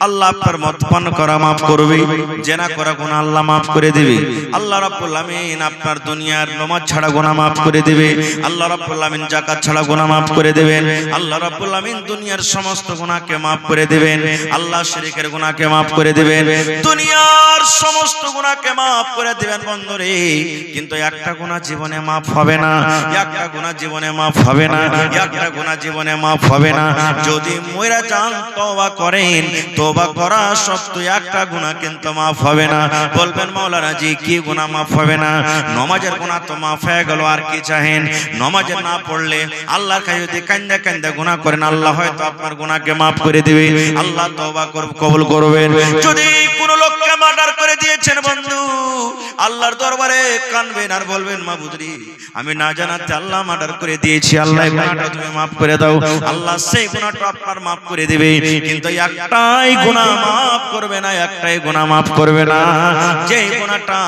আল্লাহ আপনার মদপান করা মাফ করবে, জেনা করা গুনাহ আল্লাহ মাফ করে দিবে, আল্লাহ রাব্বুল আলামিন আপনার দুনিয়ার নামাজ ছাড়া গুনাহ মাফ করে দিবে, আল্লাহ রাব্বুল আলামিন যাকাত ছাড়া গুনাহ মাফ করে দিবেন, আল্লাহ রাব্বুল আলামিন দুনিয়ার সমস্ত গুনাহকে মাফ করে দিবেন, আল্লাহ শিরকের গুনাহকে মাফ করে দিবেন, দুনিয়ার সমস্ত গুনাহকে মাফ করে দিবেন। বন্ধুরে, কিন্তু একটা গুনাহ জীবনে মাফ হবে না, একটা গুনাহ জীবনে মাফ হবে না, একটা গুনাহ জীবনে মাফ হবে না। যদি মরে যান তওবা করেন, তওবা করা সত্ত্বেও একটা গুনাহ কিন্তু মাফ হবে না। বলবেন, মাওলানা জি কি গুনাহ মাফ হবে না? নামাজের গুনাহ তো মাফ হয়ে গেল, আর কি চাহেন? নামাজ না পড়লে আল্লাহর কাছে যদি কান্দা কান্দা গুনাহ করেন, আল্লাহ হয়তো আপনার গুনাহকে মাফ করে দিবে, আল্লাহ তওবা কবুল করবেন। যদি কোন লোককে মার্ডার করে দিয়েছেন বন্ধু, আল্লাহর দরবারে কাঁদবেন আর বলবেন, মাবুদ রে আমি না জানাতে আল্লাহ মার্ডার করে দিয়েছি, আল্লাহ গুনাহটা তুমি মাফ করে দাও। আল্লাহ সেই গুনাহটা আপনার মাফ করে দিবে, কিন্তু একটাই গুনাহ মাফ করবে না, একটাই গুনাহ মাফ করবে না, যে গুনাহটা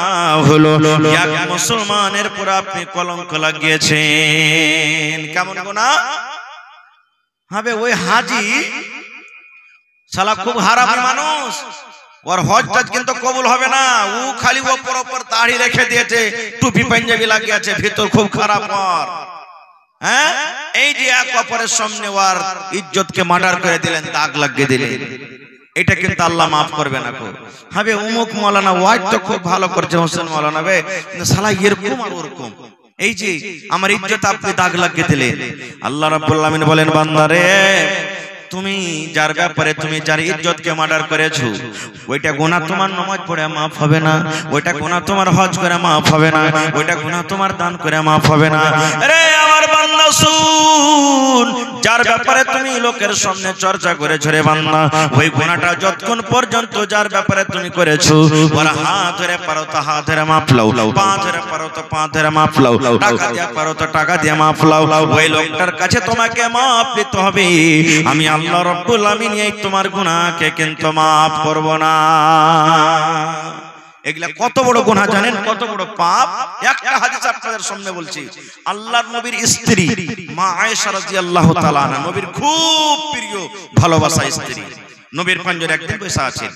হলো এক মুসলমানের উপর আপনি কলঙ্ক লাগিয়েছেন। কেমন গুনাহ হবে? ওই হাজী শালা খুব হারামি মানুষ, ওর হজটা কিন্তু কবুল হবে না, ও খালি ওপর ওপর দাড়ি রেখে দিয়েছে, টুপি পাঞ্জাবি লাগিয়েছে, ভিতর খুব খারাপ ওর। হ্যাঁ, এই যে এক অপরের সামনে ওর ইজ্জতকে মার্ডার করে দিলেন, দাগ লাগিয়ে দিলেন, এটা কিন্তু আল্লাহ মাফ করবে না। হবে উমুক মাওলানা ওয়াজ তো খুব ভালো করছে, হোসেন মাওলানা বে, কিন্তু শালা এরকম আর ওরকম, এই যে আমার ইজ্জত আপনি দাগ লাগিয়ে দিলেন। আল্লাহ রাব্বুল আলামিন বলেন, বান্দা রে, তুমি যার ব্যাপারে তুমি যার ইজ্জতকে মার্ডার করেছো, ওইটা গুনাহ তোমার নামাজ পড়ে মাফ হবে না, ওইটা গুনাহ তোমার হজ করে মাফ হবে না, ওইটা গুনাহ তোমার দান করে মাফ হবে না। আরে আমার বান্দা শুন, যার ব্যাপারে তুমি লোকের সামনে চর্চা করেছো রে বান্দা, ওই গুনাহটা যতক্ষণ পর্যন্ত যার ব্যাপারে তুমি করেছো, ওর হাত ধরে পারো তো হাত ধরে মাফ লাও, পা ধরে পারো তো পা ধরে মাফ লাও, টাকা দিয়ে পারো তো টাকা দিয়ে মাফ লাও, ওই লোকটার কাছে তোমাকে মাফ নিতে হবে। আমি আল্লাহ রাব্বুল আলামিন এই তোমার গুনাহকে কিন্তু মাফ করব না। এগুলা কত বড় গুনাহ জানেন, কত বড় পাপ। একটা হাদিস আপনাদের সামনে বলছি, আল্লাহর নবীর স্ত্রী মা আয়েশা রাদিয়াল্লাহু তাআলা আনহা, নবীর খুব প্রিয় ভালোবাসা স্ত্রী, নবীর পাঞ্জরে একদিন বসে আছেন।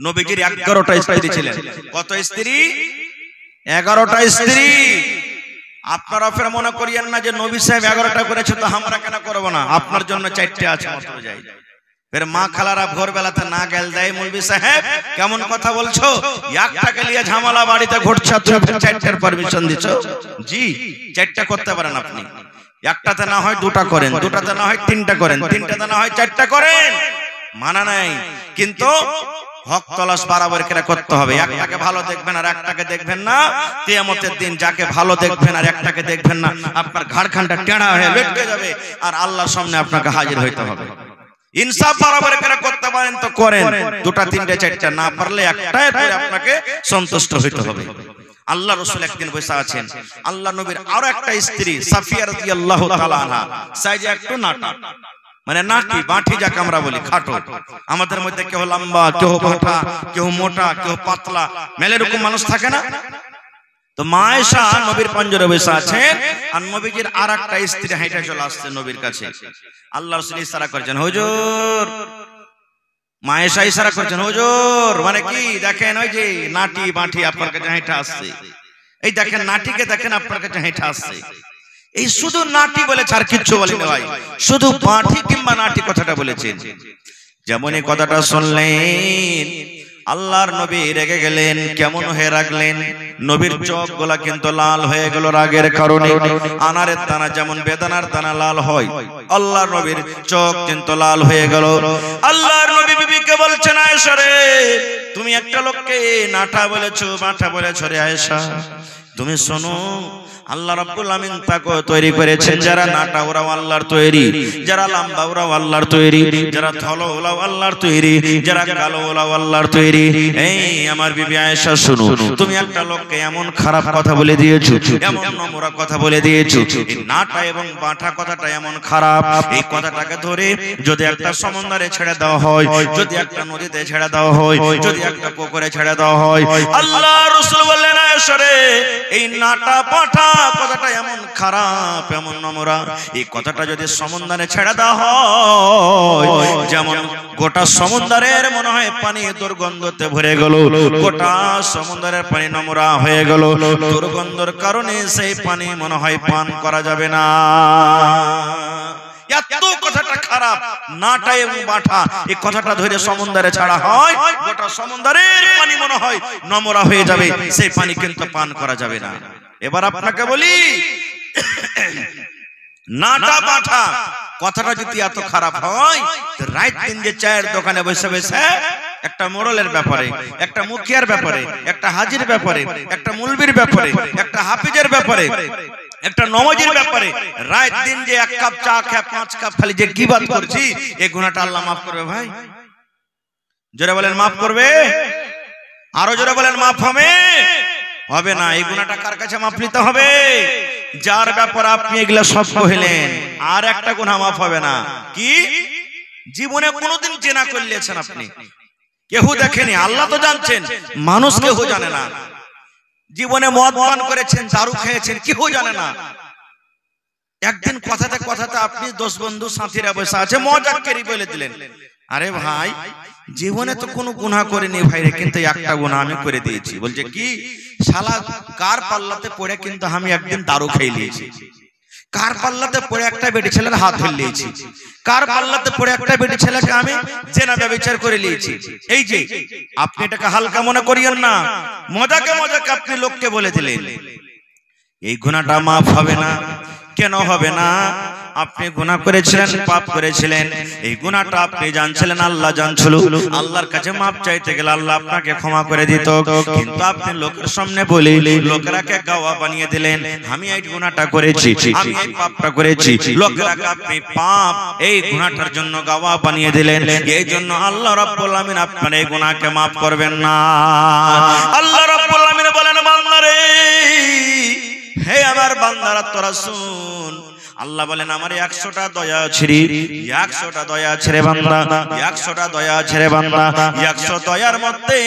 নবীজির 11টা স্ত্রী ছিলেন। কত স্ত্রী? 11টা স্ত্রী। আপনারা ফের মনে করিয়েন না যে নবী সাহেব 11টা করেছে তো আমরা কেন করব না, আপনার জন্য 4টে আছে, মত যাই। ফের মা খালারা ভোরবেলাতে না গেল দেয়, মৌলভী সাহেব কেমন কথা বলছো, একটাকে নিয়ে ঝামেলা বাড়িতে ঘটছে, তুমি 4টার পারমিশন দিছো? জি, 4টা করতে পারেন আপনি, একটাতে না হয় 2টা করেন, 2টাতে না হয় 3টা করেন, 3টাতে না হয় 4টা করেন, মানা নাই, কিন্তু হক তলাশ বরাবর করে করতে হবে। একটাকে ভালো দেখবেন আর একটাকে দেখবেন না, কিয়ামতের দিন যাকে ভালো দেখবেন আর একটাকে দেখবেন না, আপনার ঘাড়খানটা টেঁড়া হয়ে লটকে যাবে, আর আল্লাহর সামনে আপনাকে হাজির হইতে হবে। ইনসাফ বরাবর করে করতে পারেন তো করেন, 2টা 3টে 4টা, না পারলে একটাই করে আপনাকে সন্তুষ্ট হইতে হবে। আল্লাহ রাসূল একদিন বসে আছেন, আল্লাহ নবীর আরো একটা স্ত্রী সাফিয়া রাদিয়াল্লাহু তাআলা আনহা, সাইজে একটু নাটা, মানে নাটি বাঁটি যাকে আমরা বলি, খাটো। আমাদের মধ্যে কেউ লম্বা, কেউ বাঁটা, কেউ মোটা, কেউ পাতলা, মেলে রকম মানুষ থাকে না? তো মা আয়েশা নবীর পাঞ্জরে বসে আছেন, আর নবীজির আর একটা স্ত্রী হাঁটা চলে আসছে নবীর কাছে। আল্লাহ রাসূল ইশারা করেছেন, হুজুর। মা আয়েশা ইশারা করেছেন, হুজুর, মানে কি দেখেন ওই যে নাটি বাঁটি আপনার কাছে হাঁটা আসছে, এই দেখেন নাটিকে দেখেন আপনার কাছে হাঁটা আসছে। এই শুধু নাটি বলেছে, আর কিচ্ছু বলেনি ভাই, শুধু বাঁটি কিংবা নাটি কথাটা বলেছেন। যেমন এই কথাটা শুনলেন আল্লাহর নবী রেগে গেলেন, কেমন হয়ে রাখলেন, নবীর চোখ গুলা কিন্তু লাল হয়ে গেল রাগের কারণে। আনারের দানা যেমন বেদানার দানা লাল হয়, আল্লাহর নবীর চোখ কিন্তু লাল হয়ে গেল। আল্লাহর নবী বিবিকে বলছেন, আয়েশা রে, তুমি একটা লোককে নাটা বলেছো, বাঁটা বলেছো রে আয়েশা, তুমি শোনো, আল্লাহ রাব্বুল আমিন তাকে তৈরি করেছেন, যারা নাটা ওরাও আল্লাহর তৈরি, যারা লম্বা ওরাও আল্লাহর তৈরি, যারা ধলো ওরাও আল্লাহর তৈরি, যারা কালো ওরাও আল্লাহর তৈরি। এই আমার বিবি আয়েশা শুনো, তুমি একটা লোককে এমন খারাপ কথা বলে দিয়েছো, এমন নোংরা কথা বলে দিয়েছো, এই নাটা এবং বাঁটা কথাটা এমন খারাপ, এই কথাটাকে ধরে যদি একটা সমুদ্রে ছেড়ে দেওয়া হয়, যদি একটা নদীতে ছেড়ে দেওয়া হয়, যদি একটা পুকুরে ছেড়ে দেওয়া হয়, আল্লাহ রাসূল বললেন, আয়েশা রে, এই নাটা বাঁটা কথাটা এমন খারাপ, এমন নোংরা, এই কথাটা যদি সমুদ্রে ছেড়ে দেওয়া হয়, যেমন গোটা সমুদ্রের মনে হয় পানি দুর্গন্ধতে ভরে গেল, গোটা সমুদ্রের পানি নোংরা হয়ে গেল, দুর্গন্ধের কারণে সেই পানি মনে হয় পান করা যাবে না। এত কথাটা খারাপ, নাটা এবং বাঁটা, এই কথাটা ধরে সমুদ্রে ছাড়া হয়, গোটা সমুদ্রের পানি মনে হয় নোংরা হয়ে যাবে, সেই পানি কিন্তু পান করা যাবে না। এবার আপনাকে বলি, নাটা বাঁটা কথাটা যদি এত খারাপ হয়, রাত দিন যে চায়ের দোকানে বসে বসে একটা মোড়লের ব্যাপারে, একটা মুখিয়ার ব্যাপারে, একটা হাজির ব্যাপারে, একটা মুলবির ব্যাপারে, একটা হাফিজের ব্যাপারে, একটা নমাজের ব্যাপারে রাত দিন যে এক কাপ চা খেয়ে 5 কাপ খালি যে গীবত করছি, এই গুনাহটা আল্লাহ মাফ করবে ভাই? জোরে বলেন মাফ করবে? আরো জোরে বলেন মাফ হবে? হবে না। এই গুনাহটা কার কাছে মাফ নিতে হবে? যার ব্যাপারে আপনি এগুলা সব কইলেন, আর একটা গুনাহ মাফ হবে না। কি? জীবনে কোনোদিন জেনা করলেছেন আপনি, কেউ দেখেনি, আল্লাহ তো জানছেন, মানুষ কেউ জানে না। জীবনে মদ পান করেছেন, দারু খেয়েছেন, কেউ জানে না। একদিন কথাতে কথাতে আপনি 10 বন্ধু সাথীরা বসে আছে, মজাক করে বলে দিলেন, আরে ভাই জীবনে তো কোনো গুনাহ করিনি ভাই রে, কিন্তু একটা গুনাহ আমি করে দিয়েছি। বলছে কি? শালা কার পাল্লাতে পড়ে কিন্তু আমি একদিন দারু খেয়ে নিয়েছি, কার পাল্লাতে পড়ে একটা বেটি ছেলের হাত ধরে নিয়েছি, কার পাল্লাতে পড়ে একটা বেটি ছেলেকে আমি জেনা ব্যভিচার করে নিয়েছি। এই যে আপনি এটাকে হালকা মনে করিয়েন না, মজাকে মজাকে আপনি লোককে বলে দিলেন, এই গুনাহটা মাফ হবে না। কেন হবে না? আপনি গুনাহ করেছিলেন, পাপ করেছিলেন, এই গুনাহটা আপনি জানছিলেন, আল্লাহ জানছিল। আল্লাহর কাছে মাপ চাইতে গেলে আল্লাহ আপনাকে ক্ষমা করে দিত, কিন্তু আপনি লোকের সামনে বলে লোকেরাকে গাওয়া বানিয়ে দিলেন, আমি এই গুনাহটা করেছি, আমি এই পাপটা করেছি। লোকেরাকে আপনি পাপ এই গুনাহটার জন্য গাওয়া বানিয়ে দিলেন, এই জন্য আল্লাহ রাব্বুল আমিন আপনার এই গুনাহকে মাফ করবেন না। আল্লাহ রাব্বুল আমিন বলেন, বান্দারে, হে আমার বান্দারা তোরা শুন, আল্লাহ বলেন আমার 100টা দয়া আছে রে, 100টা দয়া আছে রে বান্দা, 100টা দয়া আছে রে বান্দা। 100 দয়ার মধ্যে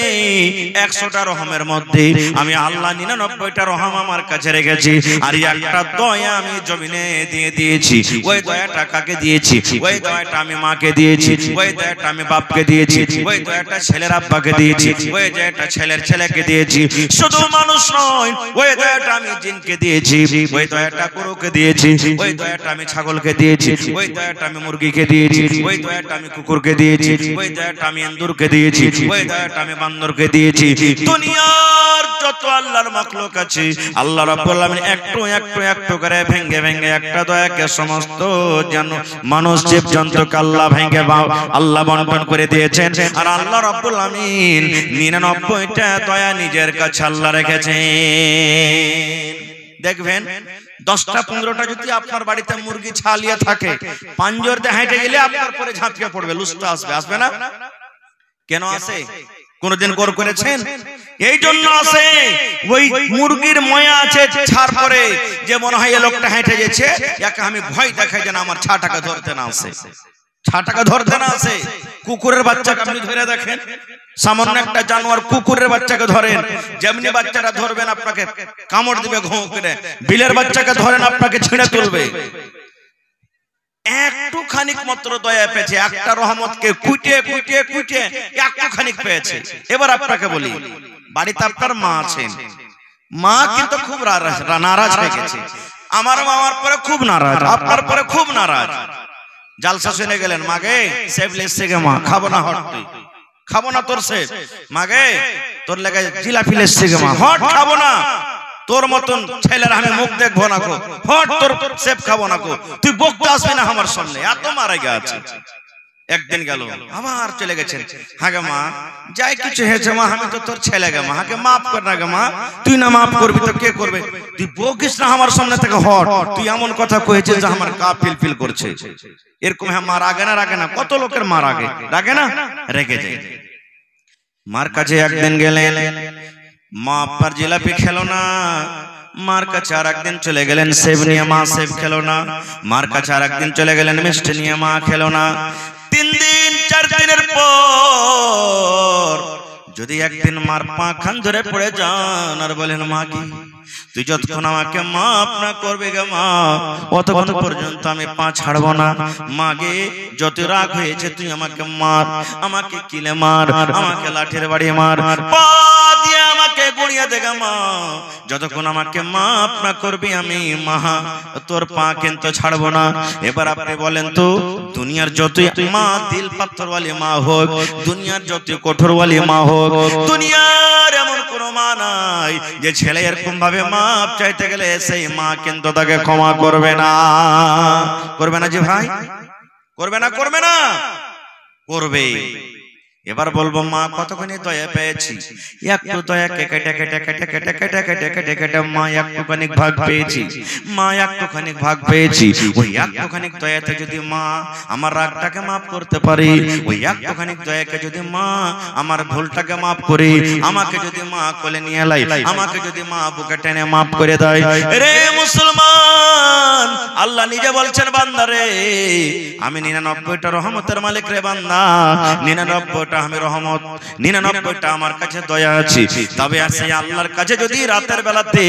100টা রহমের মধ্যে আমি আল্লাহ 99টা রহম আমার কাছে রেখেছি, আর একটা দয়া আমি জমিনে দিয়ে দিয়েছি। ওই দয়াটা কাকে দিয়েছি? ওই দয়াটা আমি মাকে দিয়েছি, ওই দয়াটা আমি বাপকে দিয়েছি, ওই দয়াটা ছেলের আব্বাকে দিয়েছি, ওই দয়াটা ছেলের ছেলেকে দিয়েছি। শুধু মানুষ নয়, ওই দয়াটা আমি জিনকে দিয়েছি, ওই দয়াটা গরুকে দিয়েছি, ওই দয়াটা আমি ছাগলকে দিয়েছি, ওই দয়াটা আমি মুরগিকে দিয়েছি, ওই দয়াটা আমি কুকুরকে দিয়েছি, ওই দয়াটা আমি ইন্দুরকে দিয়েছি, ওই দয়াটা আমি বান্দরকে দিয়েছি। দুনিয়ার যত আল্লাহর মাখলুক আছে, আল্লাহ রাব্বুল আমিন একটু একটু একটু করে ভেঙে ভেঙে একটা দয়াকে সমস্ত মানুষ জীবজন্তুকে আল্লাহ ভেঙে আল্লাহ বন্টন করে দিয়েছেন। আর আল্লাহ রাব্বুল আমিন 99টা দয়া নিজের কাছে আল্লাহ রেখেছেন। দেখবেন 10টা 15টা যদি আপনার বাড়িতে মুরগি ছালিয়া থাকে, পাঞ্জর দিয়ে হেঁটে গেলে আপনার পরে ঝাঁপিয়ে পড়বে, লুস্টা আসবে, আসবে না? কেন আসে? কোনদিন গর করেছেন? এই জন্য আসে, ওই মুরগির ময়া আছে ছাড় পরে, যে মনে হয় এই লোকটা হেঁটে গেছে, একে আমি ভয় দেখাই যেন আমার ছাটাকে ধরতে না আসে। ছাটাকে ধরতে না আসে, কুকুরের বাচ্চাকে আপনি ধরে দেখেন, সামান্য একটা জানোয়ার কুকুরের বাচ্চাকে ধরেন, যেমনি বাচ্চাটা ধরবেন আপনাকে কামড় দিবে ঘুঁ করে, বিলের বাচ্চাকে ধরেন আপনাকে ছিঁড়ে তুলবে। একটু খানিক মাত্র দয়া পেয়েছে, একটা রহমতকে কুইটিয়ে কুইটিয়ে কুইটিয়ে একটু খানিক পেয়েছে। এবার আপনাকে বলি, বাড়িতে আপনার মা আছেন, মা কিন্তু খুব নারাজ হয়ে গেছে। আমার মামার পরে খুব নারাজ, আপনার পরে খুব নারাজ। জালসা শুনে গেলেন, মাগে সেফ লেসছে গে মা, খাবো না হট, তুই খাবো না তোর সেফ, মাগে তোর লেগে জিলাপি লেসছে গে মা, হট খাবো না, তোর মতন ছেলের আমি মুখ দেখবো না গো, হট তোর সেফ খাবো না গো, তুই বকতে আসবি না আমার সামনে, এত মারা গেছে। একদিন গেল, আবার চলে গেছেন, হাগে মা যাই কিছু হয়েছে মা, আমি তো তোর ছেলে গে মা, হাগে মাফ কর না গে মা, তুই না মাফ করবি তো কে করবে, তুই বকিস না আমার সামনে থেকে হট, তুই এমন কথা কয়েছিস যে আমার গা ফিল ফিল করছে। এরকম হ্যাঁ মা রাগে না, রাগে না, কত লোকের মা রাগে, রাগে না, রেগে যায়। মার কাছে একদিন গেলেন, মা আপনার জিলাপি খেলো না, মার কাছে আর একদিন চলে গেলেন সেব নিয়ে, মা সেব খেলো না, মার কাছে আর একদিন চলে গেলেন মিষ্টি নিয়ে, মা খেলো না। 3 দিন 4 দিনের পর যদি একদিন মার পা খান ধরে পড়ে যান আর বলেন, মা কি তুই যতক্ষণ আমাকে মাফ না করবে গে মা, অতক্ষণ পর্যন্ত আমি পা ছাড়বো না। মাগে যত রাগ হয়েছে তুই আমাকে মার, আমাকে কিলে মার, আমাকে লাঠির বাড়ি মার, পা দিয়ে আমাকে গুড়িয়ে দে গে মা, যতক্ষণ আমাকে মাফ না করবি আমি মা তোর পা কিন্তু ছাড়বো না। এবার আপনি বলেন তো, দুনিয়ার যতই মা দিল পাথরওয়ালি মা হোক, দুনিয়ার যতই কঠোরওয়ালি মা হোক, দুনিয়ার এমন কোন মা নাই যে ছেলে এরকম ভাবে মাপ চাইতে গেলে সেই মা কিন্তু তাকে ক্ষমা করবে না। করবে না যে ভাই, করবে না, করবে না, করবে। এবার বলবো, মা কতখানি দয়া পেয়েছি, একটু দয়াকে কেটে কেটে কেটে কেটে কেটে কেটে কেটে কেটে মা একটুখানি ভাগ পেয়েছি, মা একটুখানি ভাগ পেয়েছি। ওই একটুখানি দয়াতে যদি মা আমার রাগটাকে মাফ করতে পারি, ওই একটুখানি দয়াকে যদি মা আমার ভুলটাকে মাফ করি, আমাকে যদি মা কোলে নিয়ে লাই, আমাকে যদি মা বুকে টেনে মাফ করে দেয়, রে মুসলমান, আল্লাহ নিজে বলছেন, বান্দা রে আমি 99টা রহমতের মালিক রে বান্দা, 99টা আমি রহমত, 99টা আমার কাছে দয়া আছে। তবে আছে আল্লাহর কাছে যদি রাতের বেলাতে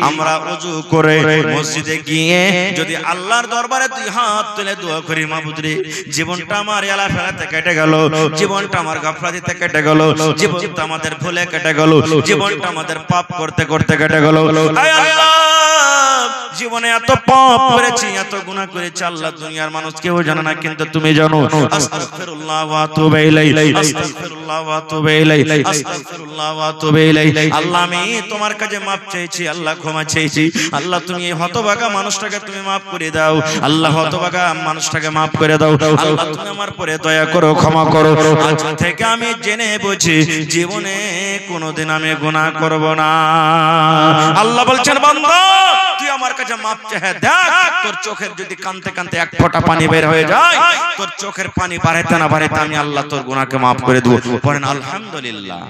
আমরা ওযু করে মসজিদে গিয়ে যদি আল্লাহর দরবারে 2 হাত তুলে দোয়া করি, মাবুদ রে জীবনটা আমার এলা ফেলাতে কেটে গেল, জীবনটা আমার গাফলাতিতে কেটে গেল, জীবনটা আমাদের ভুলে কেটে গেল, জীবনটা আমাদের পাপ করতে করতে কেটে গেল, জীবনে এত পাপ করেছি, এত গুনাহ করেছি, আল্লাহ দুনিয়ার মানুষ কেউ জানে না, কিন্তু তুমি জানো। আস্তাগফিরুল্লাহ ওয়া আতুবু ইলাইহি, আস্তাগফিরুল্লাহ ওয়া আতুবু ইলাইহি, আস্তাগফিরুল্লাহ ওয়া আতুবু ইলাইহি। আল্লাহ আমি তোমার কাছে মাফ চাইছি, আল্লাহ ক্ষমা চাইছি, আল্লাহ তুমি এই হতভাগা মানুষটাকে তুমি মাফ করে দাও, আল্লাহ হতভাগা মানুষটাকে মাফ করে দাও, আল্লাহ তুমি আমার পরে দয়া করো, ক্ষমা করো। আজ থেকে আমি জেনে বুঝি জীবনে কোনোদিন আমি গুনাহ করব না। আল্লাহ বলছেন, বান্দা তুই আমার কাছে মাপ চাহে দেখ, তোর চোখের যদি কানতে কানতে 1 ফোঁটা পানি বের হয়ে যায়, তোর চোখের পানি বাড়াইতে না বাড়াইতে আমি আল্লাহ তোর গুনাহকে মাফ করে দেব। পড়েন আলহামদুলিল্লাহ।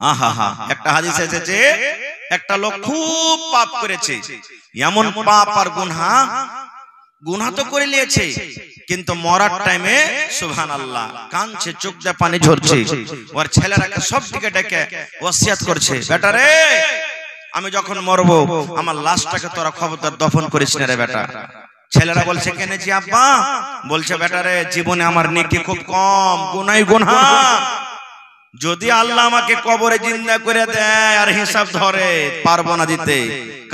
আহা, একটা হাদিস এসেছে, একটা লোক খুব পাপ করেছে, এমন পাপ আর গুনাহ তো করে নিয়েছে, কিন্তু মরার টাইমে সুবহানাল্লাহ কাঁদছে, চোখ দিয়ে পানি ঝরছে, ওর ছেলেরাকে সব দিকে ডেকে ওসিয়াত করছে, বেটা রে আমি যখন মরবো আমার লাশটাকে তোরা খবরদার দফন করিস না রে বেটা। ছেলেরা বলছে, কেন জি আব্বা? বলছে, বেটা রে জীবনে আমার নেকি খুব কম, গুনাহ গুনাহ, যদি আল্লাহ আমাকে কবরে জিন্দা করে দেয় আর হিসাব ধরে পারবো না দিতে,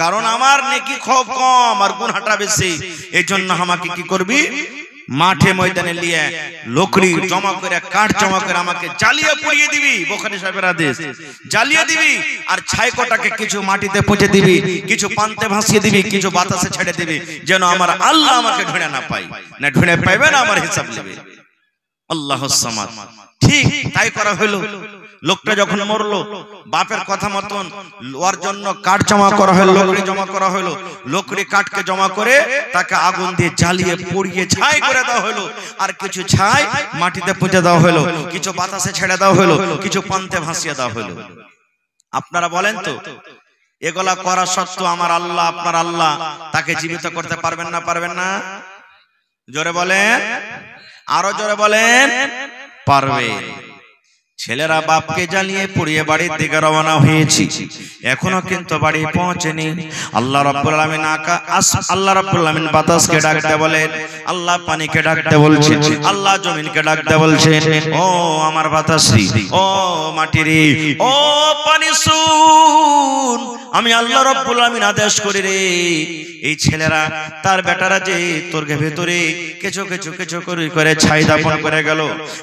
কারণ আমার নেকি খুব কম আর গুনাহটা বেশি। এই জন্য আমাকে কি করবি, মাঠে ময়দানে নিয়ে লকড়ি জমা করে, কাঠ জমা করে আমাকে জ্বালিয়ে পুড়িয়ে দিবি, বুখারী সাহেবের হাদিস, জ্বালিয়ে দিবি, আর ছাইকোটাকে কিছু মাটিতে পুঁতে দিবি, কিছু পান্তে ভাসিয়ে দিবি, কিছু বাতাসে ছেড়ে দিবি, যেন আমার আল্লাহ আমাকে ঢুঁড়ে না পাই, না ঢুঁড়ে পাইবে না আমার হিসাব নেবে। আল্লাহুস সামাদ। ঠিক তাই করা হলো। লোকটা যখন মরলো, বাপের কথা মতন ওর জন্য কাঠ জমা করা হলো, লকড়ি জমা করা হলো, লকড়ি কাঠকে জমা করে তাকে আগুন দিয়ে জ্বালিয়ে পুড়িয়ে ছাই করে দেওয়া হলো, আর কিছু ছাই মাটিতে পুঁতে দেওয়া হলো, কিছু বাতাসে ছেড়ে দেওয়া হলো, কিছু পান্তে ভাসিয়ে দেওয়া হলো। আপনারা বলেন তো, এগুলা করা সত্ত্বেও আমার আল্লাহ, আপনার আল্লাহ তাকে জীবিত করতে পারবেন না? পারবেন না? জোরে বলেন, আরো জোরে বলেন, পারবে। ছেলেরা বাপকে জ্বালিয়ে পুড়িয়ে বাড়ির দিকে রওনা হয়েছি, এখনো কিন্তু বাড়ি পৌঁছেনি। আল্লাহ রাব্বুল আলামিন আল্লাহ রাব্বুল আলামিন বাতাসকে ডাকতে বলেন, আল্লাহ পানিকে ডাকতে বলছেন, আল্লাহ জমিনকে ডাকতে বলছেন, ও আমার বাতাসী, ও মাটিরে, ও পানি শুন, আমি আল্লাহ রাব্বুল আলামিন আদেশ করি রে, এই ছেলেরা তার বেটারা যে তোর ভেতরে কিছু কিছু কিছু করে ছাই দাপন করে গেল,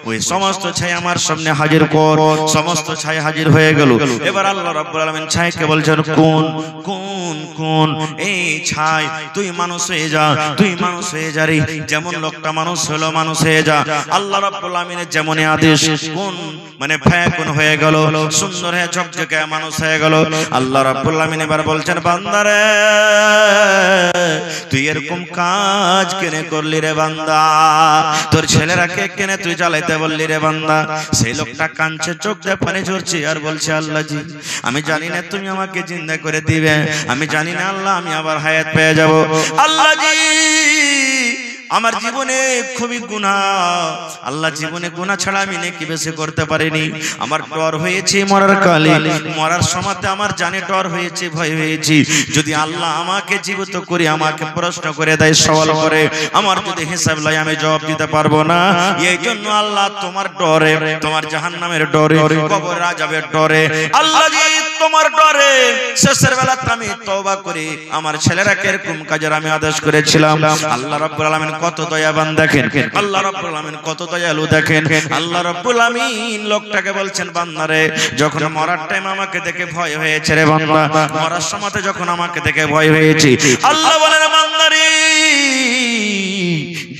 ওই সমস্ত ছাই আমার সামনে হাজির কর। সমস্ত ছাই হাজির হয়ে গেল। এবার আল্লাহ রাব্বুল আলামিন ছাইকে বলছেন, কোন কোন কোন এই ছাই, তুই মানুষ হয়ে যা, তুই মানুষ হয়ে যা রে, যেমন লোকটা মানুষ হলো মানুষ হয়ে যা। আল্লাহ রাব্বুল আলামিনের যেমনই আদেশ, কোন মানে ফায়াকুন হয়ে গেল, সুন্দর হয়ে ঝকঝকে মানুষ হয়ে গেল। আল্লাহ রাব্বুল আলামিন এবার বলছেন, বান্দারে তুই এরকম কাজ কেনে করলি রে বান্দা, তোর ছেলেরাকে কেনে তুই জ্বালাইতে বললি রে বান্দা। সেই লোকটা কাঁদছে, চোখ দিয়ে পানি ঝরছে আর বলছে, আল্লাহ জি আমি জানি না তুমি আমাকে জিন্দা করে দিবে, আমি জানি না আল্লাহ আমি আবার হায়াত পেয়ে যাব। আল্লাহ জি আমার জীবনে খুবই গুনাহ, আল্লাহ জীবনে গুনাহ ছাড়া আমি নেকি বেশি করতে পারিনি। আমার ডর হয়েছে মরার কালে, মরার সময়তে আমার জানে ডর হয়েছে, ভয় হয়েছে, যদি আল্লাহ আমাকে জীবিত করে আমাকে প্রশ্ন করে দেয়, সওয়াল করে, আমার যদি হিসাব লাই আমি জবাব দিতে পারবো না। এই জন্য আল্লাহ তোমার ডরে, তোমার জাহান্নামের ডরে, কবর আযাবের ডরে, আল্লাহ জি তোমার ডরে শেষের বেলাতে আমি তওবা করে আমার ছেলেরাকে এরকম কাজের আমি আদেশ করেছিলাম। আল্লাহ রাব্বুল আলামিন কত দয়াবান দেখেন, আল্লাহ রাব্বুল আলামিন কত দয়ালু দেখেন। আল্লাহ রাব্বুল আলামিন লোকটাকে বলছেন, বান্দারে যখন মরার টাইম আমাকে দেখে ভয় হয়েছে রে বান্দা, মরার সময়তে যখন আমাকে দেখে ভয় হয়েছে, আল্লাহ বলেন, বান্দারে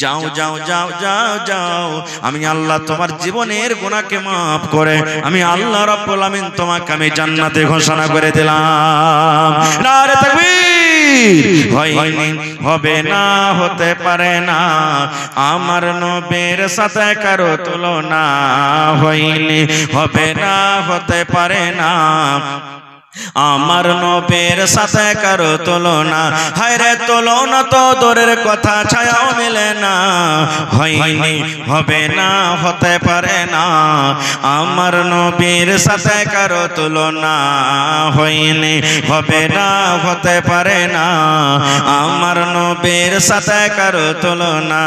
যাও যাও যাও যাও যাও, আমি আল্লাহ তোমার জীবনের গুনাহকে maaf করে আমি আল্লাহ রাব্বুল আলামিন তোমাকে আমি জান্নাতে ঘোষণা করে দিলাম। নারে তাকবীর। হয়নি, হবে না, হতে পারে না, আমার নবীর সাথে কারো তুলনা, হয়নি, হবে না, হতে পারে না, আমার নবীর সাথে কারো তুলনা, হায়রে তুলনা তো দূরের কথা, ছায়াও মিলে না, হয়নি, হবে না, হতে পারে না, আমার নবীর সাথে কারো তুলনা, হয়নি, হবে না, হতে পারে না, আমার নবীর সাথে কারো তুলনা।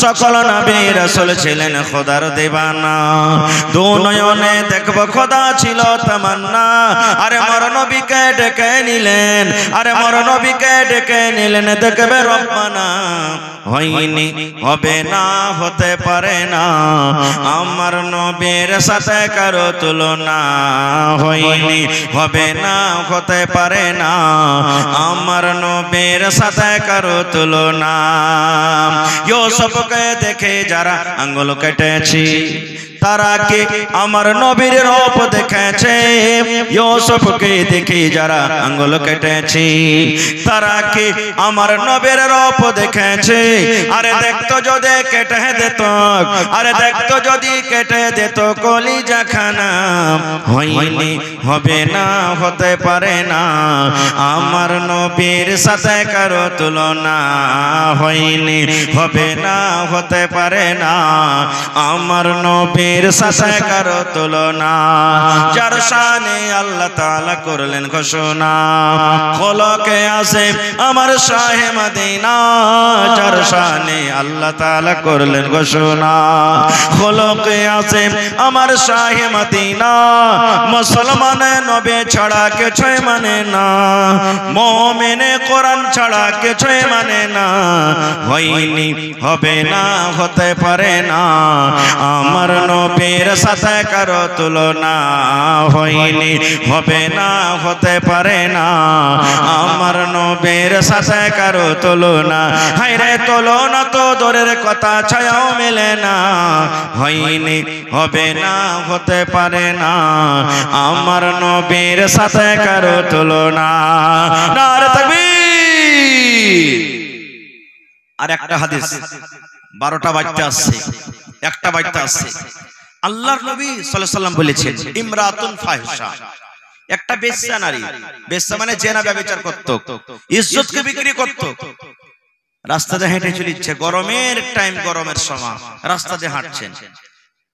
সকল নবী রাসূল ছিলেন খোদার দিওয়ানা, দু নয়নে দেখব খোদা ছিল তামান্না, আরে মর নবীকে ডেকে নিলেন, আরে মর নবীকে ডেকে নিলেন, দেখবে রব্বানা, হয়নি, হবে না, হতে পারে না, আমার নবীর সাথে কারো তুলনা, হয়নি, হবে না, হতে পারে না, আমার নবীর সাথে কারো তুলনা। ইউসুফকে দেখে যারা আঙ্গুল কেটেছি, তারা কে আমার নবীর রূপ দেখেছে, ইউসুফকে দেখে যারা আঙ্গুল কেটেছে, তারা কে আমার নবীর রূপ দেখেছে। আরে দেখতো যদি কেটে দিত, আরে দেখতো যদি কেটে দিত কলিজা খানা, হয়নি, হবে না, হতে পারে না, আমার নবীর সাথে কারো তুলনা, হয়নি, হবে না, হতে পারে না, আমার নবীর সাথে কারো তুলনা। যার শানে আল্লাহ তাআলা করলেন ঘোষণা, খোলকে আসে আমার শাহে মদিনা, যার শানে আল্লাহ তাআলা করলেন ঘোষণা, খোলকে আসে আমার শাহে মদিনা, মুসলমানে নবী ছাড়া কিছুই মানে না, মুমিনে কোরআন ছাড়া কিছুই মানে না, হয়নি, হবে না, হতে পারে না, আমার নবীর সাথে কারো তুলনা, হয়নি, হবে না, হতে পারে না, আমার নবীর সাথে কারো তুলনা, হায়রে তুলনা তো দূরের কথা, ছায়াও মেলে না, হয়নি, হবে না, হতে পারে না, আমার নবীর সাথে কারো তুলনা। নারে তাকবীর। আর একটা হাদিস, 12টা বাচ্চা আছে, একটা বাচ্চা আছে, আল্লাহর নবী সাল্লাল্লাহু আলাইহি ওয়াসাল্লাম বলেছেন, ইমরাতুন ফাহিশা, একটা বেশ্যা নারী, বেশ্যা মানে জেনা ব্যভিচার করত, ইজ্জতকে বিক্রি করত, রাস্তাতে হেঁটে চলিচ্ছে, গরমের টাইম, গরমের সময় রাস্তাতে হাঁটছেন,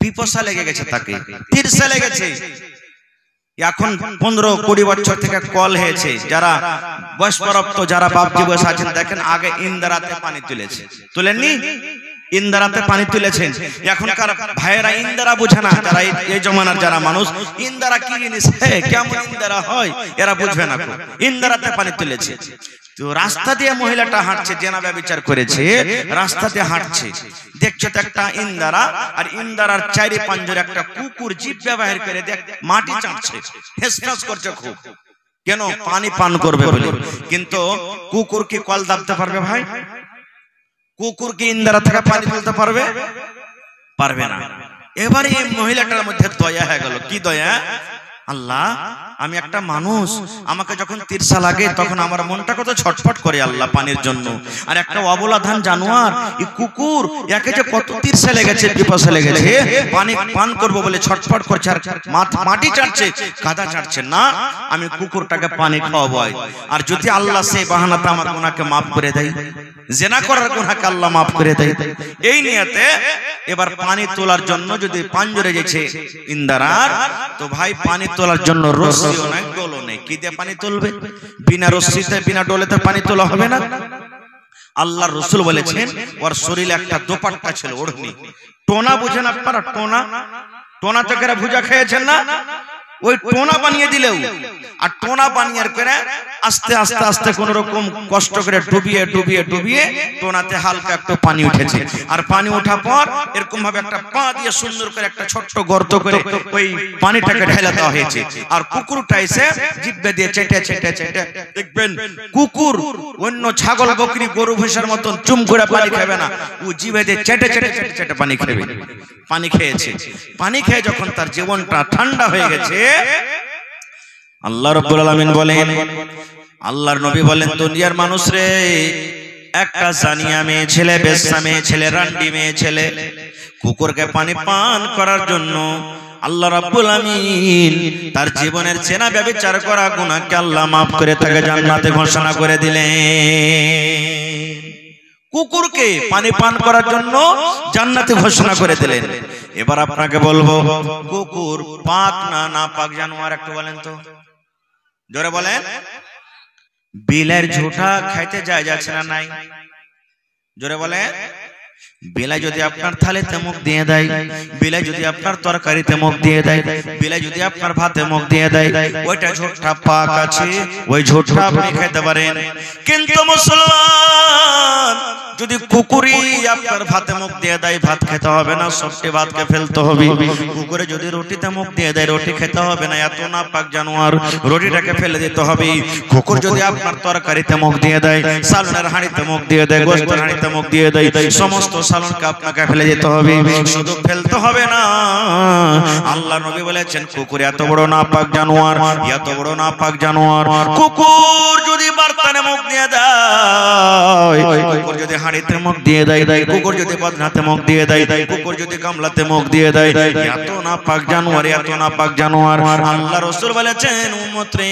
পিপাসা লেগে গেছে, তাকে তিরসা লেগেছে। এখন 15-20 বছর থেকে কল হয়েছে, যারা বয়স্কপ্রাপ্ত যারা বাপজি বয়স আছেন দেখেন, আগে ইন্দারাতে পানি তুলেছে, তুলেননি? ইন্দারাতে পানি তুলেছেন। এখনকার ভাইয়েরা ইন্দারা বোঝে না, যারা এই জমানার যারা মানুষ, ইন্দারা কি জিনিস, কেমন ইন্দারা হয় এরা বুঝবে না। ইন্দারাতে পানি তুলেছে, তো রাস্তা দিয়ে মহিলাটা হাঁটছে, জেনা ব্যভিচার করেছে, রাস্তা দিয়ে হাঁটছে, দেখছে তো একটা ইন্দারা, আর ইন্দারার চারি পাঁচজোর একটা কুকুর জিভ ব্যবহার করে দেখ মাটি চাটছে, ফেসফেস করছে খুব, কেন? পানি পান করবে বলে। কিন্তু কুকুর কি কল দাবতে পারবে ভাই? কুকুর কি ইন্দারা থেকে পানি তুলতে পারবে? পারবে না। এবারে এই মহিলাটার মধ্যে দয়া হয়ে গেল। কি দয়া? আল্লাহ, আমি একটা মানুষ, আমাকে যখন তিরসা লাগে তখন আমার মনটা কত ছটফট করে আল্লাহ পানির জন্য। আর একটা অবলাধান জানোয়ার, এই কুকুর, একে যে কত তিরসা লেগেছে, পিপাসা লেগেছে, পানি পান করবো বলে ছটফট করছে, আর মাটি চাটছে, কাদা চাটছে না, আমি কুকুরটাকে পানি খাওয়াবো। আর যদি আল্লাহ সেই বাহানাতে আমার গুনাহকে মাফ করে দেয়, জিনা করার গুনাহকে আল্লাহ মাফ করে দেয়, এই নিয়তে এবার পানি তোলার জন্য যদি পাঞ্জরে গেছে ইন্দারার, তো ভাই পানি তোলার জন্য রস্সিও নাই, ডোলও নেই। কি দিয়ে পানি তুলবে? বিনা রস্সিতে বিনা ডোলেতে পানি তোলা হবে না। আল্লাহর রাসূল বলেছেন, ওর শরীরে একটা দোপাট্টা ছিল, ওড়নি। টোনা বুঝেন আপনারা? টোনা, টোনা চকেরা ভুজা খেয়েছেন না? ওই টোনা বানিয়ে দিলেও, আর টোনা বানিয়ে করে আস্তে আস্তে আস্তে কোন রকম কষ্ট করে ডুবিয়ে ডুবিয়ে ডুবিয়ে টোনাতে হালকা একটু পানি উঠেছে। আর পানি ওঠা পর এরকম ভাবে একটা পা দিয়ে সুন্দর করে একটা ছোট্ট গর্ত করে ওই পানিটাকে ঢেলে দেওয়া হয়েছে। আর কুকুরটা এসে জিভে দিয়ে চেটে চেটে চেটে, দেখবেন কুকুর অন্য ছাগল বকরি গরু ভৈষার মতন চুম করে পানি খাবে না, ও জিভে দিয়ে চেটে চেটে চেটে চেটে পানি খাবে। পানি খেয়েছে, পানি খেয়ে যখন তার জীবনটা ঠান্ডা হয়ে গেছে, আল্লাহ রাব্বুল আলামিন বলেন, আল্লাহর নবী বলেন, দুনিয়ার মানুষ রে, একটা জানিয়া মেয়ে ছেলে, বেশ্যা মেয়ে ছেলে, রান্ডি মেয়ে ছেলে কুকুরকে পানি পান করার জন্য আল্লাহ রাব্বুল আমিন তার জীবনের চেনা ব্যভিচার করা গুনাহকে আল্লাহ মাফ করে তাকে জান্নাতে ঘোষণা করে দিলেন। কুকুরকে পানি পান করার জন্য জান্নাতে ঘোষণা করে দিলেন। এবার আপনাকে বলবো, কুকুর পাক না নাপাক জানোয়ার? একটু বলেন তো, জোরে বলেন। বিলের ঝুঁটা খাইতে যায় যাচ্ছে না নাই? জোরে বলেন। বিলাই যদি আপনার থালিতে মুখ দিয়ে দেয়, বিলাই যদি আপনার তরকারিতে মুখ দিয়ে দেয়, বিলাই যদি আপনার ভাতে মুখ দিয়ে দেয়, ওইটা ঝুঁটা পাক আছে, ওই ঝুঁটা আপনি খেতে পারেন। কিন্তু মুসলমান, যদি কুকুরি আপনার ভাতে মুখ দিয়ে দেয়, ভাত খেতে হবে না, সবটি ভাতকে ফেলতে হবে। কুকুরে যদি রুটিতে মুখ দিয়ে দেয়, রুটি খেতে হবে না, এত নাপাক জানোয়ার, রুটিটাকে ফেলে দিতে হবে। কুকুর যদি আপনার তরকারিতে মুখ দিয়ে দেয়, সালনের হাঁড়িতে মুখ দিয়ে দেয়, গোশতের হাঁড়িতে মুখ দিয়ে দেয়, সমস্ত সালনকে আপনাকে ফেলে দিতে হবে, শুধু ফেলতে হবে না। আল্লাহ নবী বলেছেন, কুকুর এত বড় নাপাক জানোয়ার, এত বড় নাপাক জানোয়ার। কুকুর যদি বার্তানে মুখ দিয়ে দেয়, কুকুর যদি হাঁড়িতে মুখ দিয়ে দেয়, কুকুর যদি বদনাতে মুখ দিয়ে দেয়, কুকুর যদি গামলাতে মুখ দিয়ে দেয়, এত নাপাক জানোয়ার, এত নাপাক জানোয়ার। আল্লাহ রাসূল বলেছেন, উম্মত রে,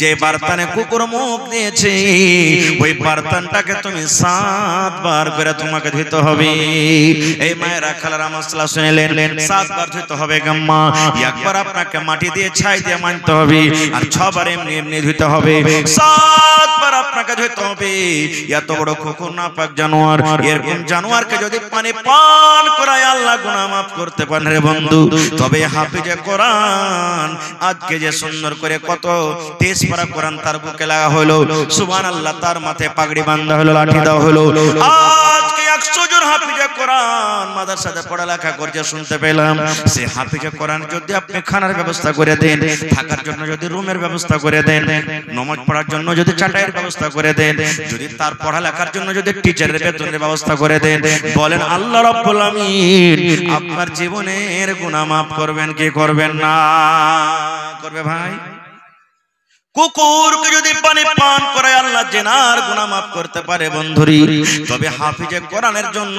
যে বার্তানে কুকুর মুখ দিয়েছে, ওই বার্তানটাকে তুমি 7 বার করে তোমাকে ধুইতে হবে। এই মায়েরা খালারা মাসলা শুনলেন, 7 বার ধুইতে হবে গাম্মা। একবার আপনাকে মাটি দিয়ে ছাই দিয়ে মানতে হবে, আর 6 বার এমনি এমনি ধুইতে হবে, 7 বার আপনাকে ধুইতে হবে। এত বড় কুকুর নাপাক জানোয়ার, এরকম জানোয়ারকে যদি পানি পান করায় আল্লাহ গুনাহ মাফ করতে পারেন রে বন্ধু, তবে হাফিজে কোরআন আজকে যে সুন্দর করে কত 23 পারা কোরআন তার বুকে লাগা হলো, সুবহানাল্লাহ, তার মাথায় পাগড়ি বাঁধা হলো, লাঠি দেওয়া হলো। আজকে 100 জন হাফিজে কোরআন মাদ্রাসাতে পড়ালেখা করছে শুনতে পেলাম। সে হাফিজে কোরআন যদি আপনি খানার ব্যবস্থা করে দেন, থাকার জন্য যদি রুমের ব্যবস্থা করে দেন, নামাজ পড়ার জন্য যদি চাটাইয়ের ব্যবস্থা করে দেন, যদি তার পড়ালেখার জন্য যদি টিচারের বেতনের ব্যবস্থা করে দেন, বলেন আল্লাহ রাব্বুল আমিন আপনার জীবনের গুনাহ মাফ করবেন কি করবেন না? করবে ভাই। কুকুরকে যদি পানি পান করায় আল্লাহ জিনার গুনাহ মাফ করতে পারে বন্ধুরি, তবে হাফিজে কোরআনের জন্য,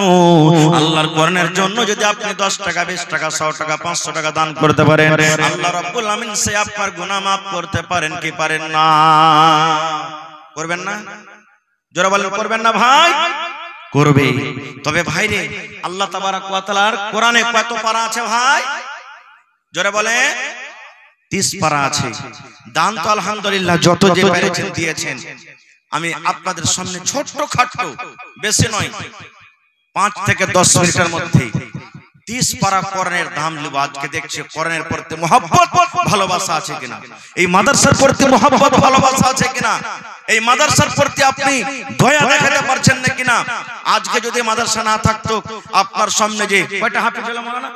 আল্লাহর কোরআনের জন্য যদি আপনি 10 টাকা, 20 টাকা, 100 টাকা, 500 টাকা দান করতে পারেন, আল্লাহ রাব্বুল আমিন সে আপনার গুনাহ মাফ করতে পারেন কি পারেন না? করবেন না? জোরে বলেন করবেন না ভাই? করবে। তবে ভাই রে, আল্লাহ তাবারক ওয়া তাআলার কোরআনে কত পারা আছে ভাই? জোরে বলে 30 পারা আছে। দান তো আলহামদুলিল্লাহ যত যে পেরেছেন দিয়েছেন। আমি আপনাদের সামনে ছোট্ট খাট্টো, বেশি নয়, 5 থেকে 10 মিনিটের মধ্যে 30 পারা কোরআনের দাম নেব। আজকে দেখছি কোরআনের প্রতি মহব্বত ভালোবাসা আছে কিনা, এই মাদ্রাসার প্রতি মহব্বত ভালোবাসা আছে কিনা, এই মাদ্রাসার প্রতি আপনি দয়া দেখাতে পারছেন না কিনা। আজকে যদি মাদ্রাসা না থাকতো, আপনার সামনে যে কয়টা হাফেজ হলো মাওলানা?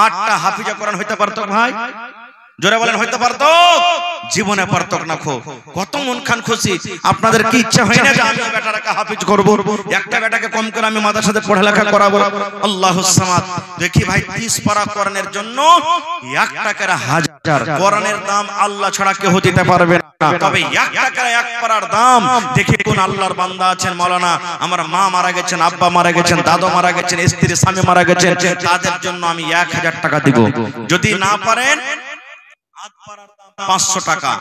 8টা হাফিজা কোরআন হইতে পারতো ভাই? জোরে বলেন হইতে পারতো? জীবনে পারতো না। কত মন খান খুশি। আপনাদের কি ইচ্ছা হয় না যে আমি বেটাটাকে হাফিজ করব, একটা বেটাকে কম করে আমি মাদ্রাসাতে পড়ালেখা করাবো? আল্লাহুস সামাদ। দেখি ভাই 30 পারা কোরআনের জন্য 1 টাকার 1000। কোরআনের দাম আল্লাহ ছাড়া কেউ দিতে পারবে না। তবে 1 টাকার 1 পারার দাম দেখি কোন আল্লাহর বান্দা আছেন মাওলানা, আমার মা মারা গেছেন, আব্বা মারা গেছেন, দাদু মারা গেছেন, স্ত্রী স্বামী মারা গেছেন, তাদের জন্য আমি 1000 টাকা দিব। যদি না পারেন 500 টাকা,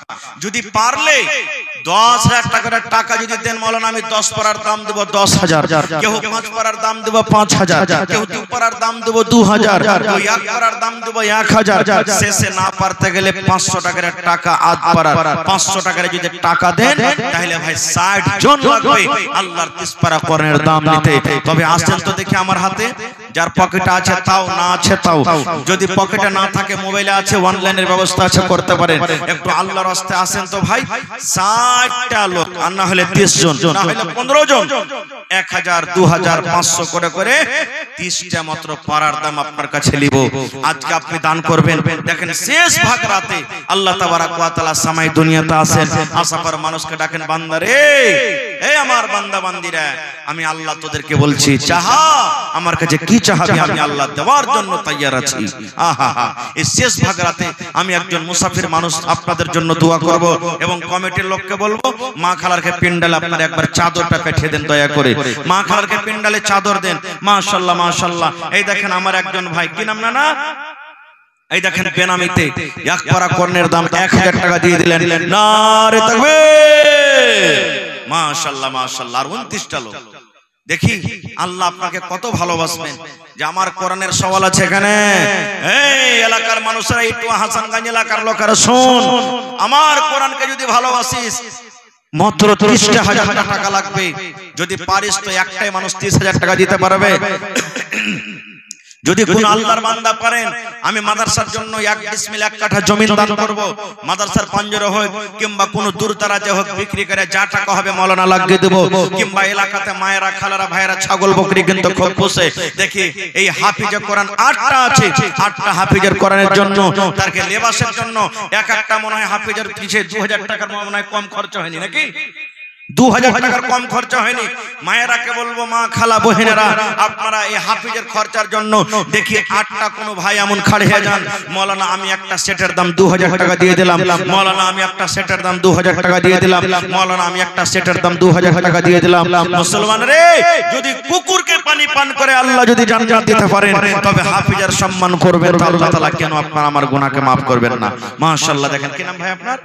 যদি পারলে 10,000 টাকার টাকা যদি দেন মাওলানা, আমি 10 পারার দাম দেব 10,000, কেউ 5 পারার দাম দেব 5,000, কেউ 2 পারার দাম দেব 2,000, কেউ 1 পারার দাম দেব 1,000। শেষে না পারতে গেলে 500 টাকার টাকা আধ পারার 500 টাকার যদি টাকা দেন, তাহলে ভাই 60 জন লাগবে আল্লাহর 30 পারা কোরআনের দাম নিতে। তবে আসেন তো দেখি আমার হাতে, যার পকেটে আছে তাও, না আছে তাও। যদি পকেটে না থাকে, মোবাইলে আছে, অনলাইনের ব্যবস্থা আছে, করতে পারেন। একটু আল্লাহর রাস্তে আসেন তো ভাই। 60টা লোক, আর না হলে 30 জন, না হলে 15 জন, 1000, 2000, 500 করে করে 30টা মাত্র পারার দাম আপনার কাছে নিব। আজকে আপনি দান করবেন। দেখেন শেষ ভাগ রাতে আল্লাহ তাবারক ওয়া তাআলা সামাই দুনিয়াতে আসেন, আসার পর মানুষকে ডাকেন, বান্দা রে, এই আমার বান্দা বান্দিরা, আমি আল্লাহ তোদেরকে বলছি, চাহা আমার কাছে কি চাহাবি, আমি আল্লাহ দেওয়ার জন্য তৈয়ার আছি। আহা হা। এই শেষ ভাগ রাতে আমি একজন মুসাফির মানুষ আপনাদের জন্য দোয়া করব, এবং কমিটির লোককে বলবো, মা খালারকে পিন্ডালে আপনারা একবার চাদরটা পেঠিয়ে দেন দয়া করে। মা খালারকে পিন্ডালে চাদর দেন। মাশাআল্লাহ মাশাআল্লাহ। এই দেখেন আমার একজন ভাই, কি নাম না, এই দেখেন বেনামিতে 1 পারা কোরআনের দাম 1000 টাকা দিয়ে দিলেন। নারে তাকবীর। মাশাআল্লাহ মাশাআল্লাহ। আর 29টা লোক। দেখি আল্লাহ আপনাকে কত ভালোবাসবেন যে আমার কোরআনের সওয়াল আছে এখানে। এই এলাকার মানুষরা, একটু হাসানগঞ্জ এলাকার লোকেরা শুন, আমার কোরআনকে যদি ভালোবাসিস, মাত্র 30,000 টাকা লাগবে। যদি পারিস তো একটাই মানুষ 30,000 টাকা দিতে পারবে। যদি কোন আল্লাহর বান্দা পারেন, আমি মাদ্রাসার জন্য 1 ডিসমিল 1 কাঠা জমিন দান করব। মাদ্রাসার পাঞ্জরে হোক কিংবা কোন দূর দারাজে হোক, বিক্রি করে যা টাকা হবে মাওলানা লাগিয়ে দেব। কিংবা এলাকাতে মায়েরা খালারা ভাইরা ছাগল বকরি কিন্তু খুব পোষে। দেখি এই হাফিজে কোরআন 8টা আছে, 8টা হাফিজের কোরআনের জন্য, তারকে লেবাসের জন্য এক একটা মনে হয় হাফিজের পিছে 2000 টাকার মনে হয় কম খরচ হয়নি নাকি? 2000 টাকার কম খরচা হয়নি। মায়েরাকে বলবো, মা খালা বহিনেরা, আপনারা এই হাফিজের খরচার জন্য দেখি 8টা কোনো ভাই এমন খাড়ে হয়ে যান, মাওলানা আমি একটা সেটের দাম 2000 টাকা দিয়ে দিলাম, মাওলানা আমি একটা সেটের দাম 2000 টাকা দিয়ে দিলাম, মাওলানা আমি একটা সেটের দাম 2000 টাকা দিয়ে দিলাম। মুসলমান রে, যদি কুকুরকে পানি পান করে আল্লাহ যদি জান্নাত দিতে পারেন, তবে হাফিজের সম্মান করবেন তো আল্লাহ তাআলা কেন আপনার আমার গুনাহকে maaf করবেন না? মাশাআল্লাহ। দেখেন কি নাম ভাই আপনার?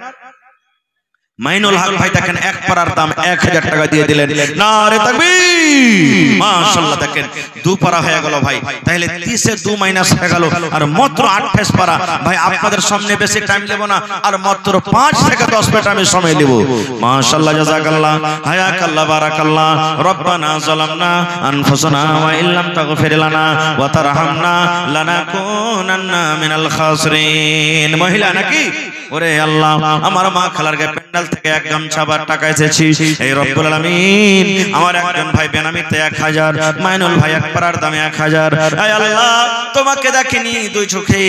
মাইনুল হক ভাই। দেখেন 1 পারার দাম 1000 টাকা দিয়ে দিলেন। নারে তাকবীর। মাশাআল্লাহ। দেখেন 2 পারা হয়ে গেল ভাই, তাহলে 30 এ 2 মাইনাস হয়ে গেল, আর মাত্র 28 পারা। ভাই আপনাদের সামনে বেশি টাইম নেব না, আর মাত্র 5 থেকে 10 মিনিট আমি সময় নেব। মাশাআল্লাহ, জাযাকাল্লাহ, হায়াকাল্লাহ, বারাকাল্লাহ। রব্বানা যালামনা আনফুসানা ওয়া ইল্লাম তাগফির লানা ওয়া তারহামনা লানাকুনান্না মিনাল খাসিরিন। মহিলা নাকি? ওরে আল্লাহ, আমার মা খালারকে প্যান্ডেল থেকে 1 গামছা বার টাকা এসেছি। এই রব্বুল আলামিন, আমার একজন ভাই বেনামিতে 1000, মাইনুল ভাই 1 পারার দামে 1000। হে আল্লাহ, তোমাকে দেখিনি 2 চোখে,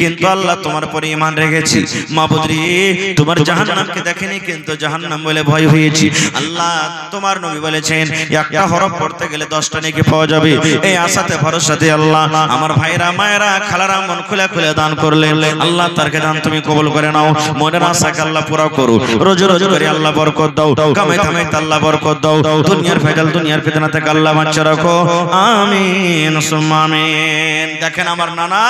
কিন্তু আল্লাহ তোমার পরে ঈমান রেখেছি। মাবুদ রে, তোমার জাহান্নামকে দেখিনি, কিন্তু জাহান্নাম বলে ভয় হয়েছি। আল্লাহ তোমার নবী বলেছেন, একটা হরফ পড়তে গেলে 10টা নেকি পাওয়া যাবে। এই আশাতে ভরসাতে আল্লাহ আমার ভাইরা মায়েরা খালারা মন খুলে খুলে দান করলেন। আল্লাহ তারকে দান তুমি কবুল করে নাও। নাও, মনের আশাকে আল্লাহ পুরা করো, রোজ রোজ করে আল্লাহ বরকত দাও, কামাই কামাইতে আল্লাহ বরকত দাও, দুনিয়ার ভেজাল দুনিয়ার ফিতনা থেকে আল্লাহ বাঁচিয়ে রাখো, আমিন সুম্মা আমিন। দেখেন আমার নানা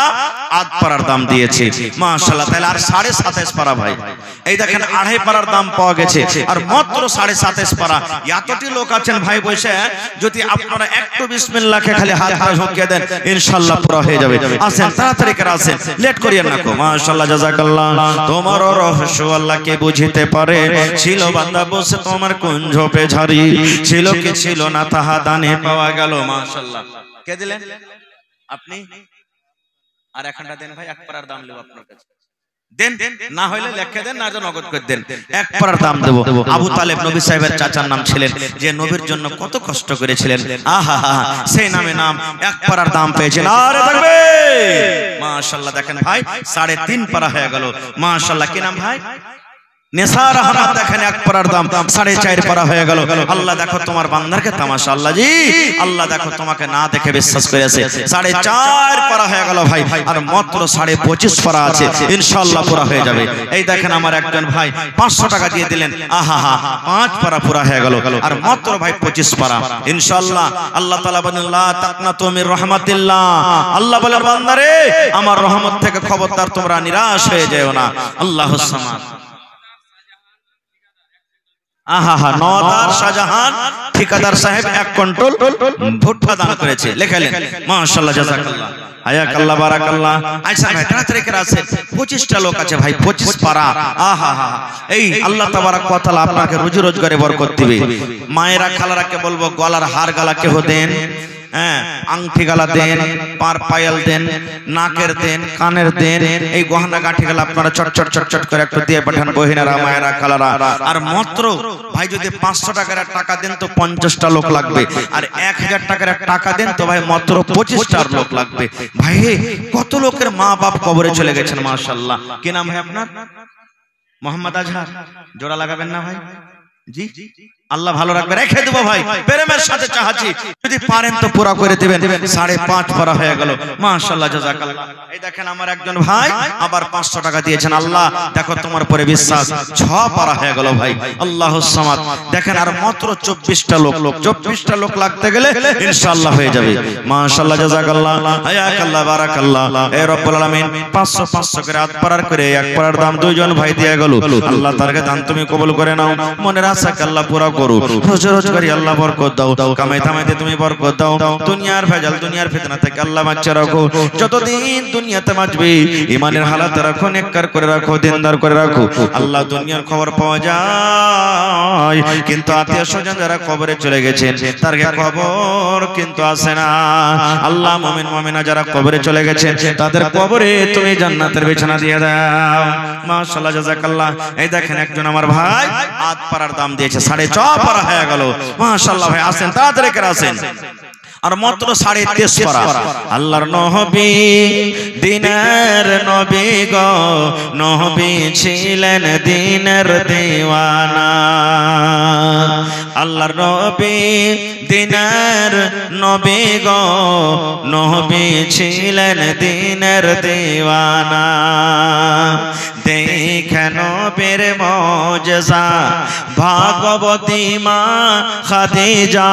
আধ পারার দাম দিয়েছে মাশাআল্লাহ, তাহলে আর 27.5 পারা ভাই, এই দেখেন 2.5 পারার দাম পাওয়া গেছে আর মাত্র 27.5 পারা। এতটি লোক আছেন ভাই বসে, যদি আপনারা একটু বিসমিল্লাহ কে খালি হাত পা ঝুঁকিয়ে দেন ইনশাআল্লাহ পুরো হয়ে যাবে। আসেন তাড়াতাড়ি করে আসেন, লেট করিয়েন না কো। মাশাআল্লাহ জাযাকাল্লাহ, তোমার রহস্য আল্লাহ কে বুঝিতে পারে, ছিল বান্দা বসে তোমার কুঞ্জ পে ঝাড়ি, ছিল কি ছিল না তাহা দানে পাওয়া গেল। মাশাআল্লাহ, কে দিলেন আপনি? আর এখানটা দেন ভাই, এক পারার দাম নেব আপনার কাছে, দেন, না হইলে লেখে দেন, না যে নগদ করে দেন, এক পারার দাম দেব। আবু তালেব নবী সাহেবের চাচার নাম ছিলেন, যে নবীর জন্য কত কষ্ট করেছিলেন, আহা হা, সেই নামে নাম, এক পারার দাম পেয়েছেন। আরে থাকবে মাশাআল্লাহ। দেখেন ভাই 3.5 পারা হয়ে গেল মাশাআল্লাহ। কি নাম ভাই? নেসার আহমদ। দেখেন এক পারার দাম 4.5 পারা হয়ে গেল। আল্লাহ দেখো তোমার বান্দারকে তামাশা, আল্লাহ জি, আল্লাহ দেখো তোমাকে না দেখে বিশ্বাস করেছে, 4.5 পারা হয়ে গেল ভাই, আর মাত্র 25.5 পারা আছে, ইনশাআল্লাহ পুরা হয়ে যাবে। এই দেখেন আমার একজন ভাই 500 টাকা দিয়ে দিলেন, আহা হা, 5 পারা পুরা হয়ে গেল, আর মাত্র ভাই 25 পারা ইনশাআল্লাহ। আল্লাহ তাআলা বলেন লা তাকনাতু মির রাহমাতিল্লাহ, আল্লাহ বলেন বান্দারে আমার রহমত থেকে খবরদার তোমরা নিরাশ হয়ে যেও না। আল্লাহুস সামাদ। আহা হা, নওদার শাহজাহান ঠিকাদার সাহেব 1 কুইন্টাল ভুট্টা দান করেছে, লেখালেন মাশাআল্লাহ জাযাকাল্লাহ, হায়াকাল্লাহ বারাকাল্লাহ। আচ্ছা ভাই তাড়াতাড়ি করে আসেন, 25টা লোক আছে ভাই, 25 পারা। আহা হা, এই আল্লাহ তাবারাক ওয়া তাআলা আপনাকে রুজি রোজগারে বরকত দিবে। মায়েরা খালারাকে বলবো গলার হার গালা কেহ দেন, হ্যাঁ, আংটি গালা দেন, পার পায়াল দেন, নাকের দেন, কানের দেন, এই গহনা গাঁঠি গালা আপনারা চট চট চট চট করে একটু দিয়ে পাঠান বহিনারা মায়েরা খালারা। আর মাত্র ভাই যদি 500 টাকার টাকা দেন তো 50টা লোক লাগবে, আর 1000 টাকার টাকা দেন তো ভাই মাত্র 25টা লোক লাগবে। ভাই কত লোকের মা বাপ কবরে চলে গেছেন মাশাআল্লাহ। কি নাম ভাই আপনার? মোহাম্মদ আজহার। জোড়া লাগাবেন না ভাই? জি, আল্লাহ ভালো রাখবে, রেখে দেবো ভাই, প্রেমের সাথে চাহাচ্ছি, যদি পারেন তো পুরা করে দিবেন। 5.5 পারা হয়ে গেল মাশাআল্লাহ জাযাকাল্লাহ। এই দেখেন আমার একজন ভাই আবার 500 টাকা দিয়েছেন, আল্লাহ দেখো তোমার পরে বিশ্বাস, 6 পারা হয়ে গেল ভাই, আল্লাহুস সামাদ। দেখেন আর মাত্র 24টা লোক, 24টা লোক লাগতে গেলে ইনশাআল্লাহ হয়ে যাবে মাশাআল্লাহ জাযাকাল্লাহ, হায়াকাল্লাহ বারাকাল্লাহ। এ রব্বুল আলামিন 500 500 করে 8 পারার করে 1 পারার দাম 2 জন ভাই দিয়ে গেল। আল্লাহ তারকে দান তুমি কবুল করে নাও, মনের আশাকে আল্লাহ পুরা করো, রোজ রোজগারি আল্লাহ বরকত দাও, কামাই কামাইতে তুমি বরকত দাও, দুনিয়ার ভেজাল দুনিয়ার ফিতনা থেকে আল্লাহ বাঁচিয়ে রাখো। যতদিন দুনিয়াতে বাঁচবে ঈমানের হালাত রাখো, নেককার করে রাখো, দিনদার করে রাখো। আল্লাহ দুনিয়ার খবর পাওয়া যায়, কিন্তু আত্মীয় স্বজন যারা কবরে চলে গেছেন তার খবর কিন্তু আসে না। আল্লাহ মুমিন মুমিনা যারা কবরে চলে গেছেন তাদের কবরে তুমি জান্নাতের বিছানা দিয়ে দাও মাশাআল্লাহ জাযাকাল্লাহ। এই দেখেন একজন আমার ভাই আধ পারার দাম দিয়েছে, 6.5 পারা হয়ে গেল মাশাআল্লাহ। ভাই আসেন তাড়াতাড়ি করে আসেন, আর মাত্র 23.5 পারা। আল্লাহর নবী দিনের নবী গো, নবী ছিলেন দিনের দিওয়ানা। আল্লাহর নবী দিনের নবী গো, নবী ছিলেন দিনের দিওয়ানা। দেখে নবীর মুজিজা ভাগবতী মা খাদিজা,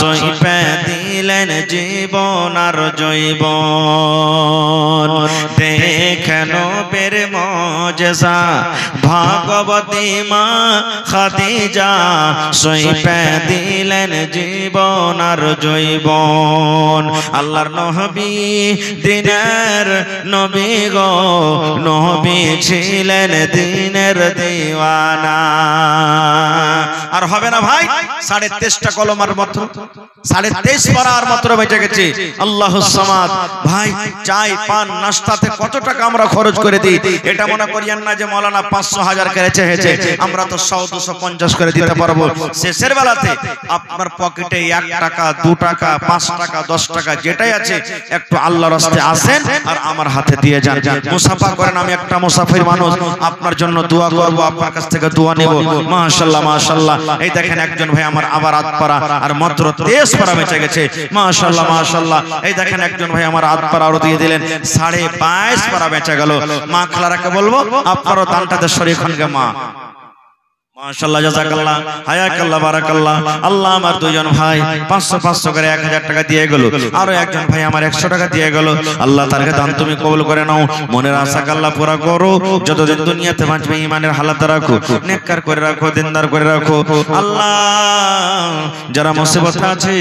সইপে দিলেন জীবন আর জৈবন। দেখে নবীর মুজিজা ভাগবতী মা খাদিজা, সইপে দিলেন জীবন আর জৈবন। আল্লাহর নবী দিনের নবী গো, নবী ছিলেন দিনের দিওয়ানা। আর হবে না ভাই, 23.5টা কলমার মাত্র 23.5 পারার মাত্র বেঁচে গেছে। আল্লাহুস সামাদ। ভাই চাই পান নাস্তাতে কত টাকা আমরা খরচ করে দিই, এটা মনে করিয়েন না যে মাওলানা 500,000 করেছে হেছে আমরা তো 100 250 করে দিতে পারবো। শেষের বেলাতে আপনার পকেটে 1 টাকা 2 টাকা 5 টাকা 10 টাকা যেটাই আছে একটু আল্লাহর রাস্তে আসেন আর আমার হাতে দিয়ে যান, মুসাফা করেন। আমি একটা মুসাফির মানুষ, আপনার জন্য দোয়া করব, আপনার কাছ থেকে দোয়া নেব মাশাআল্লাহ মাশাআল্লাহ। এই দেখেন একজন ভাই আমার আবার আধ পারা আর মাত্র 23 পারা বেঁচে গেছে মাশাআল্লাহ মাশাআল্লাহ। এই দেখেন একজন ভাই আমার হাত পার আরো দিয়ে দিলেন, 22.5 পারা বেচা গেল। মা খালারাকে বলবো আপনারও দানটাতে শরীক হন গে মা। মাশাআল্লাহ জাযাকাল্লাহ হায়াকাল্লাহ বারাকাল্লাহ। আল্লাহ আমার দুইজন ভাই 500 করে 1000 টাকা দিয়ে গেল, আরো একজন ভাই আমার 100 টাকা দিয়ে গেল। আল্লাহ তারকে দান তুমি কবুল করে নাও, মনের আশা আল্লাহ পুরা করো, যতদিন দুনিয়াতে বাঁচবে ঈমানের হালাত রাখো, নেককার করে রাখো, দিনদার করে রাখো। আল্লাহ যারা মুসিবতে আছে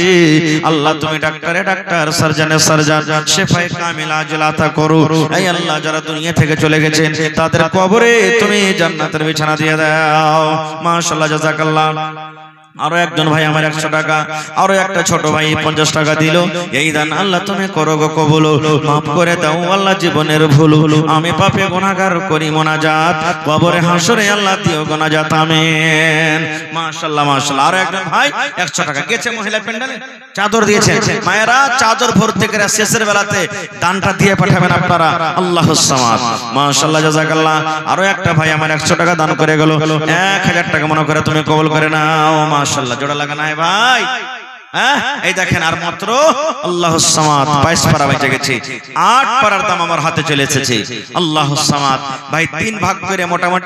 আল্লাহ তুমি ডাক্তারে ডাক্তার, সার্জনে সার্জন, শিফায়ে কামিল আজল আতা করো। এই আল্লাহ যারা দুনিয়া থেকে চলে গেছেন তাদের কবরে তুমি জান্নাতের বিছানা দিয়ে দাও। মাশাআল্লাহ জাযাকাল্লাহ। আরো একজন ভাই আমার 100 টাকা, আরো একটা ছোট ভাই 50 টাকা দিল। এই দান আল্লাহ তুমি করো গো কবুল, মাফ করে দাও আল্লাহ জীবনের ভুল, আমি পাপী গুনাহগার করি মুনাজাত, কবরে হাসরে আল্লাহ দিও গুনাজাত আমিন। মাশাআল্লাহ মাশাআল্লাহ। আরো একজন ভাই 100 টাকা গেছে মহিলা প্যান্ডেলে, চাদর দিয়েছেন। মায়েরা চাদর ভর্তি করে শেষের বেলাতে দানটা দিয়ে পাঠাবেন আপনারা। আল্লাহুস সামাদ। মাশাআল্লাহ জাযাকাল্লাহ। আরো একটা ভাই আমার 100 টাকা দান করে গেল, 1000 টাকা মনে করে তুমি কবুল করে নাও। মাশাআল্লাহ জোড়া লাগানো হয় ভাই। এই দেখেন আর মাত্র আল্লাহুস সামাদ 22 পারা বেঁচে গেছে, 8 পারার দাম আমার হাতে চলে এসেছে। আল্লাহুস সামাদ ভাই 3 ভাগ করে মোটামুটি